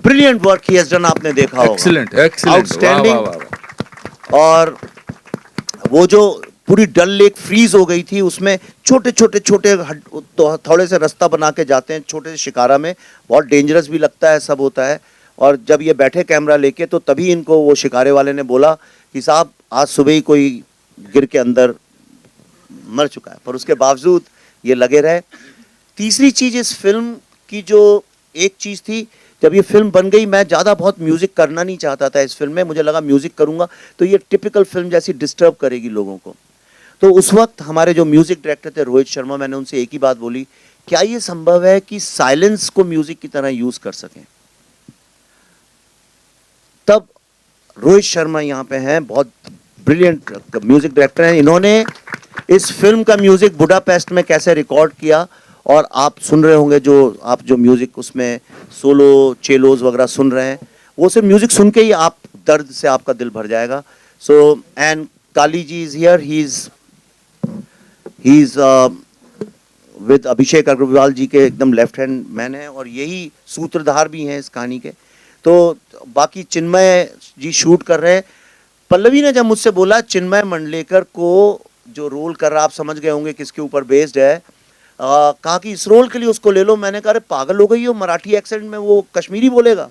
brilliant work he has done, आपने देखा होगा, एक्सीलेंट, आउटस्टैंडिंग। और वो जो पूरी डल लेक फ्रीज हो गई थी, उसमें छोटे तो थोड़े से रास्ता बना के जाते हैं छोटे से शिकारा में, बहुत डेंजरस भी लगता है, सब होता है। और जब ये बैठे कैमरा लेके, तो तभी इनको वो शिकारे वाले ने बोला कि साहब आज सुबह ही कोई गिर के अंदर मर चुका है, पर उसके बावजूद ये लगे रहे। तीसरी चीज इस फिल्म की, जो एक चीज थी, जब ये फिल्म बन गई, मैं ज़्यादा बहुत म्यूज़िक करना नहीं चाहता था इस फिल्म में। मुझे लगा म्यूज़िक करूँगा तो ये टिपिकल फिल्म जैसी डिस्टर्ब करेगी लोगों को। तो उस वक्त हमारे जो म्यूज़िक डायरेक्टर थे रोहित शर्मा, मैंने उनसे एक ही बात बोली, क्या ये संभव है कि साइलेंस को म्यूज़िक की तरह यूज़ कर सकें? तब रोहित शर्मा यहाँ पे हैं, बहुत ब्रिलियंट म्यूज़िक डायरेक्टर हैं। इन्होंने इस फिल्म का म्यूज़िक बुडापेस्ट में कैसे रिकॉर्ड किया, और आप सुन रहे होंगे, जो आप जो म्यूजिक उसमें सोलो चेलोज वगैरह सुन रहे हैं, वो सिर्फ म्यूजिक सुन के ही आप दर्द से आपका दिल भर जाएगा। So and Kali ji is here, he is with Abhishek Agarwal ji के एकदम लेफ्ट हैंड मैन है, और यही सूत्रधार भी हैं इस कहानी के। तो बाकी चिन्मय जी शूट कर रहे हैं। पल्लवी ने जब मुझसे बोला चिन्मय मंडलेकर को जो रोल कर रहा, आप समझ गए होंगे किसके ऊपर बेस्ड है, कहा कि इस रोल के लिए उसको ले लो। मैंने कहा अरे पागल हो गई हो, मराठी एक्सेंट में वो कश्मीरी बोलेगा।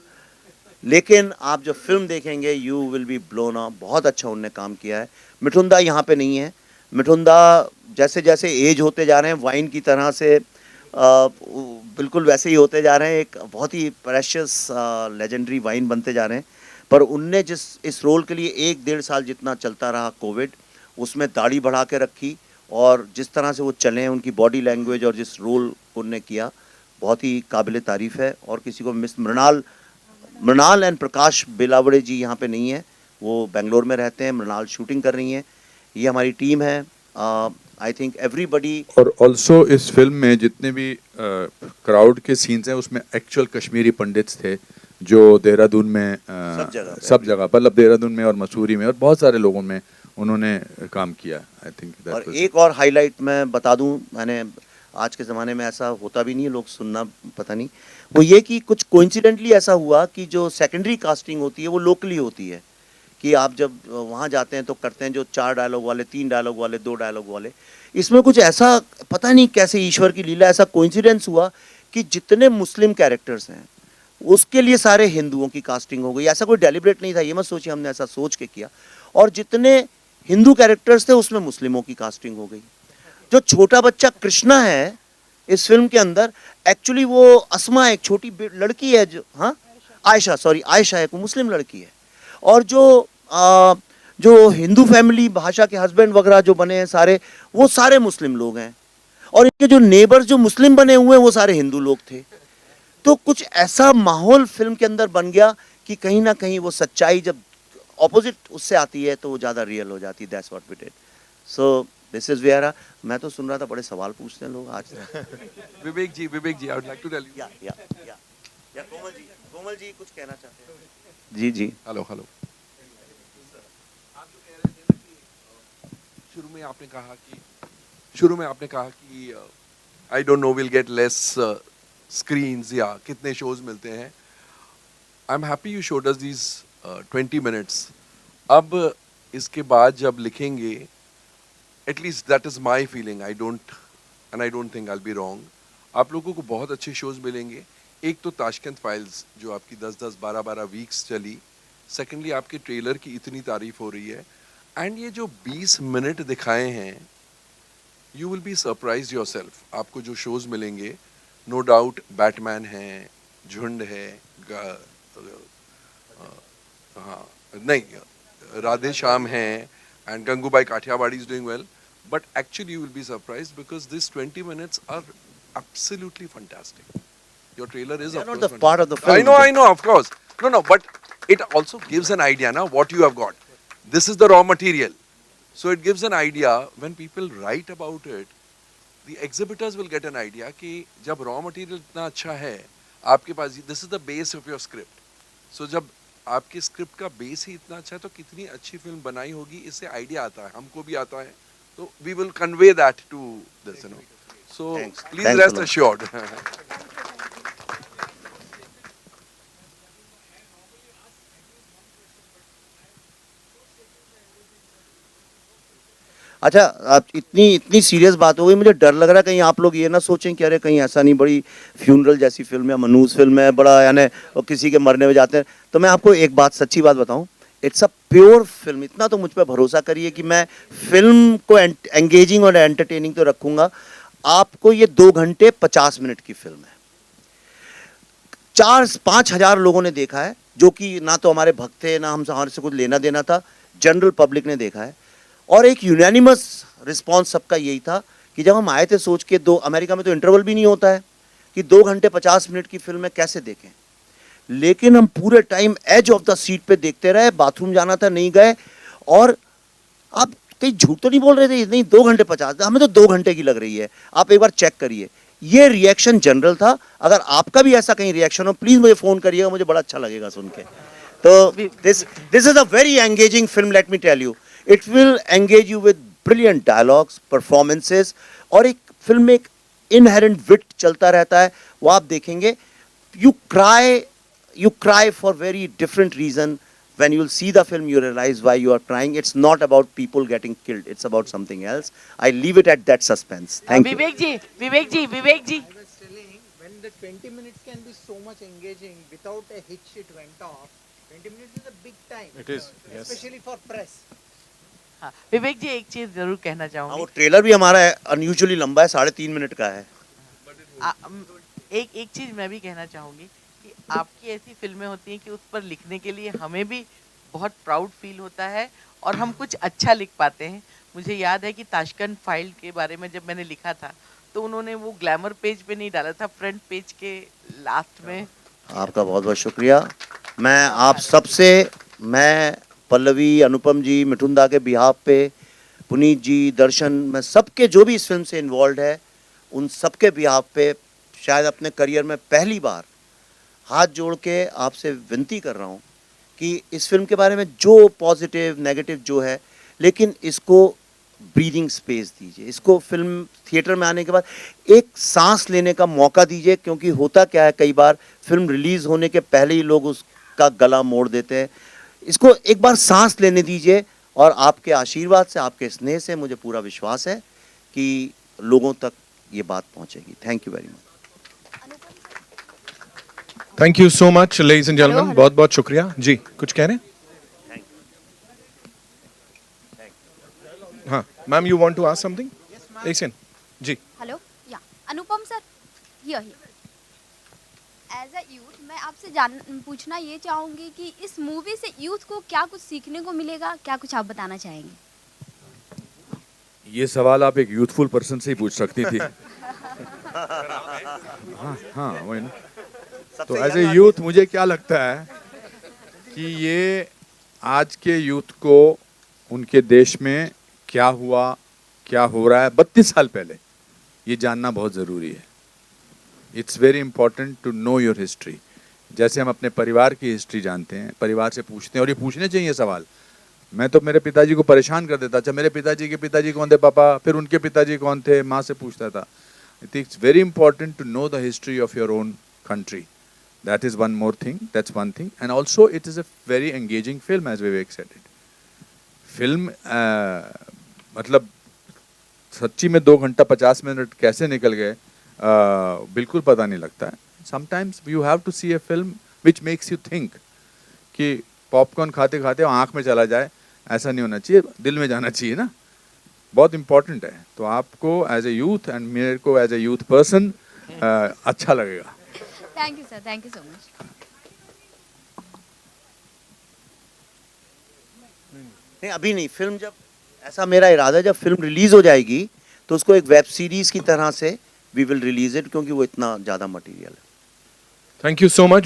लेकिन आप जब फिल्म देखेंगे you will B blown up, बहुत अच्छा उनने काम किया है। मिठुंदा यहाँ पे नहीं है। मिठुंदा जैसे जैसे एज होते जा रहे हैं, वाइन की तरह से बिल्कुल वैसे ही होते जा रहे हैं, एक बहुत ही प्रेशियस लेजेंडरी वाइन बनते जा रहे हैं। पर उनने जिस इस रोल के लिए 1-1.5 साल जितना चलता रहा कोविड, उसमें दाढ़ी बढ़ा के रखी, और जिस तरह से वो चले हैं, उनकी बॉडी लैंग्वेज और जिस रोल उनने किया, बहुत ही काबिल तारीफ़ है। और किसी को मिस, मृणाल एंड प्रकाश बेलावड़े जी यहाँ पे नहीं है, वो बेंगलोर में रहते हैं, मृणाल शूटिंग कर रही हैं। ये हमारी टीम है, आई थिंक एवरीबडी। और ऑल्सो इस फिल्म में जितने भी क्राउड के सीन्स हैं, उसमें एक्चुअल कश्मीरी पंडित्स थे, जो देहरादून में सब जगह मतलब देहरादून में और मसूरी में और बहुत सारे लोगों में उन्होंने काम किया। I think. और एक और हाईलाइट मैं बता दूं, मैंने आज के ज़माने में ऐसा होता भी नहीं है, लोग सुनना पता नहीं, वो ये कि कुछ कोइंसिडेंटली ऐसा हुआ कि जो सेकेंडरी कास्टिंग होती है वो लोकली होती है, कि आप जब वहाँ जाते हैं तो करते हैं जो 4 डायलॉग वाले, 3 डायलॉग वाले, 2 डायलॉग वाले। इसमें कुछ ऐसा पता नहीं कैसे ईश्वर की लीला, ऐसा कोइंसिडेंस हुआ कि जितने मुस्लिम कैरेक्टर्स हैं उसके लिए सारे हिंदुओं की कास्टिंग हो गई। ऐसा कोई डेलिब्रेट नहीं था, ये मत सोचिए हमने ऐसा सोच के किया। और जितने हिंदू कैरेक्टर्स थे उसमें मुस्लिमों की कास्टिंग हो गई। जो छोटा बच्चा कृष्णा है इस फिल्म के अंदर, एक्चुअली वो अस्मा एक छोटी लड़की है, जो हाँ आयशा, सॉरी आयशा एक मुस्लिम लड़की है। और जो हिंदू फैमिली भाषा के हस्बैंड वगैरह जो बने हैं सारे, वो सारे मुस्लिम लोग हैं। और इनके जो नेबर्स जो मुस्लिम बने हुए हैं वो सारे हिंदू लोग थे। तो कुछ ऐसा माहौल फिल्म के अंदर बन गया कि कहीं ना कहीं वो सच्चाई जब ऑपोजिट उससे आती है तो वो ज़्यादा रियल हो जाती है। That's what we did. So this is where मैं तो सुन रहा था, बड़े सवाल पूछते हैं लोग आज। Vivek ji, I would like to tell you. या कोमल जी कुछ कहना चाहते हैं? जी जी। हेलो। शुरू में आपने कहा कि I don't know will get less screens या कितने शोज मिलते हैं। I am happy you showed us these 20 minutes. अब इसके बाद जब लिखेंगे, at least that is my feeling, I don't think I will be wrong, आप लोगों को बहुत अच्छे शोज मिलेंगे। एक तो ताशकंद फाइल्स जो आपकी 10-10, 12-12 वीक्स चली। सेकेंडली आपके ट्रेलर की इतनी तारीफ हो रही है। एंड ये जो 20 मिनट दिखाए हैं, you will be surprise your self. आपको जो शोज मिलेंगे, नो डाउट बैटमैन है, झुंड है, राधे श्याम है, and Gangubai Kathiawadi is doing well, but actually you will be surprised because this 20 minutes are absolutely fantastic. Your trailer is not the part of the film. I know, of course. No, but it also gives an idea now what you have got. This is the raw material. So it gives an idea when people write about it, the exhibitors will get an idea कि जब raw material इतना अच्छा है आपके पास, this is the base of your script. So जब आपके script का base ही इतना अच्छा है तो कितनी अच्छी फिल्म बनाई होगी, इससे आइडिया आता है, हमको भी आता है। तो we will convey that to this, you know. So please rest assured. अच्छा, आप इतनी सीरियस बात हो गई, मुझे डर लग रहा है कहीं आप लोग ये ना सोचें कि अरे कहीं ऐसा नहीं बड़ी फ्यूनरल जैसी फिल्म है, मनूस फिल्म है, बड़ा यानी किसी के मरने में जाते हैं। तो मैं आपको एक बात, सच्ची बात बताऊं, इट्स अ प्योर फिल्म। इतना तो मुझ पर भरोसा करिए कि मैं फिल्म को एंगेजिंग और एंटरटेनिंग तो रखूंगा। आपको ये 2 घंटे 50 मिनट की फिल्म है। 4-5 हजार लोगों ने देखा है, जो कि ना तो हमारे भक्त थे ना हमारे से कुछ लेना देना था, जनरल पब्लिक ने देखा है। और एक यूनानिमस रिस्पांस सबका यही था कि जब हम आए थे सोच के, अमेरिका में तो इंटरवल भी नहीं होता है कि 2 घंटे 50 मिनट की फिल्म है कैसे देखें, लेकिन हम पूरे time edge of the seat पे देखते रहे। बाथरूम जाना था नहीं गए। और आप कहीं झूठ तो नहीं बोल रहे थे, नहीं 2 घंटे 50, हमें तो 2 घंटे की लग रही है। आप एक बार चेक करिए। ये रिएक्शन जनरल था। अगर आपका भी ऐसा कहीं रिएक्शन हो प्लीज मुझे फोन करिएगा, मुझे बड़ा अच्छा लगेगा सुन के। तो this is a very engaging film, let me tell you. It will engage you with brilliant dialogues, performances, और एक फिल्म में एक इनहेरेंट विट चलता रहता है, वो आप देखेंगे। You cry for very different reason. When you will see the film, you realize why you are crying. It's not about people getting killed. It's about something else. I leave it at that suspense. Thank you. Vivek ji. I was telling, when the 20 minutes can be so much engaging without a hitch, it went off. 20 minutes is a big time. It is, yes. Especially for press. हाँ, विवेक जी एक चीज जरूर कहना चाहूँगी। वो trailer भी हमारा unusually लंबा है, 3.5 मिनट का है। एक चीज मैं भी कहना चाहूँगी कि आपकी ऐसी फिल्में होती हैं कि उस पर लिखने के लिए हमें भी बहुत प्राउड फील होता है और हम कुछ अच्छा लिख पाते हैं। मुझे याद है कि ताशकंद फाइल के बारे में जब मैंने लिखा था तो उन्होंने वो ग्लैमर पेज पे नहीं डाला था, फ्रंट पेज के लास्ट में। आपका बहुत बहुत शुक्रिया। मैं आप सबसे, मैं पल्लवी, अनुपम जी, मिठुंदा के बिहाफ पे, पुनीत जी, दर्शन, मैं सबके जो भी इस फिल्म से इन्वॉल्व है उन सबके बिहाफ पे शायद अपने करियर में पहली बार हाथ जोड़ के आपसे विनती कर रहा हूँ कि इस फिल्म के बारे में जो पॉजिटिव नेगेटिव जो है, लेकिन इसको ब्रीदिंग स्पेस दीजिए। इसको फिल्म थिएटर में आने के बाद एक सांस लेने का मौका दीजिए, क्योंकि होता क्या है कई बार फिल्म रिलीज़ होने के पहले ही लोग उसका गला मोड़ देते हैं। इसको एक बार सांस लेने दीजिए, और आपके आशीर्वाद से, आपके स्नेह से मुझे पूरा विश्वास है कि लोगों तक ये बात पहुँचेगी। Thank you very much. Thank you so much ladies and gentleman, hello. बहुत बहुत शुक्रिया जी। कुछ कह रहे हैं? हाँ ma'am, you want to ask something? एक सेकंड जी। हेलो या Anupam sir, here as a youth मैं आपसे पूछना ये चाहूँगी कि इस मूवी से यूथ को क्या कुछ सीखने को मिलेगा, क्या कुछ आप बताना चाहेंगे? ये सवाल आप एक यूथफुल पर्सन से ही पूछ सकती थी। हाँ वही ना। तो एज ए यूथ मुझे क्या लगता है कि ये आज के यूथ को उनके देश में क्या हुआ, क्या हो रहा है 32 साल पहले, ये जानना बहुत ज़रूरी है। It's very important to know your history. जैसे हम अपने परिवार की हिस्ट्री जानते हैं, परिवार से पूछते हैं, और ये पूछने चाहिए सवाल। मैं तो मेरे पिताजी को परेशान कर देता, अच्छा मेरे पिताजी के पिताजी कौन थे पापा, फिर उनके पिताजी कौन थे, माँ से पूछता था। I think it's very important to know the history of your own country. That is one more thing. That's one thing. And also it is a very engaging film, as Vivek said it. Film मतलब सच्ची में 2 घंटा 50 minute कैसे निकल गए बिल्कुल पता नहीं लगता है. Sometimes you have to see a film which makes you think कि पॉपकॉर्न खाते खाते आँख में चला जाए, ऐसा नहीं होना चाहिए, दिल में जाना चाहिए ना. बहुत इम्पोर्टेंट है. तो आपको एज ए यूथ एंड मेरे को एज ए यूथ पर्सन अच्छा लगेगा. Thank you sir, thank you so much. नहीं अभी नहीं, फिल्म जब ऐसा मेरा इरादा है, जब फिल्म रिलीज हो जाएगी तो उसको एक वेब सीरीज की तरह से वी विल रिलीज इट, क्योंकि वो इतना ज़्यादा मटेरियल है. Thank you so much.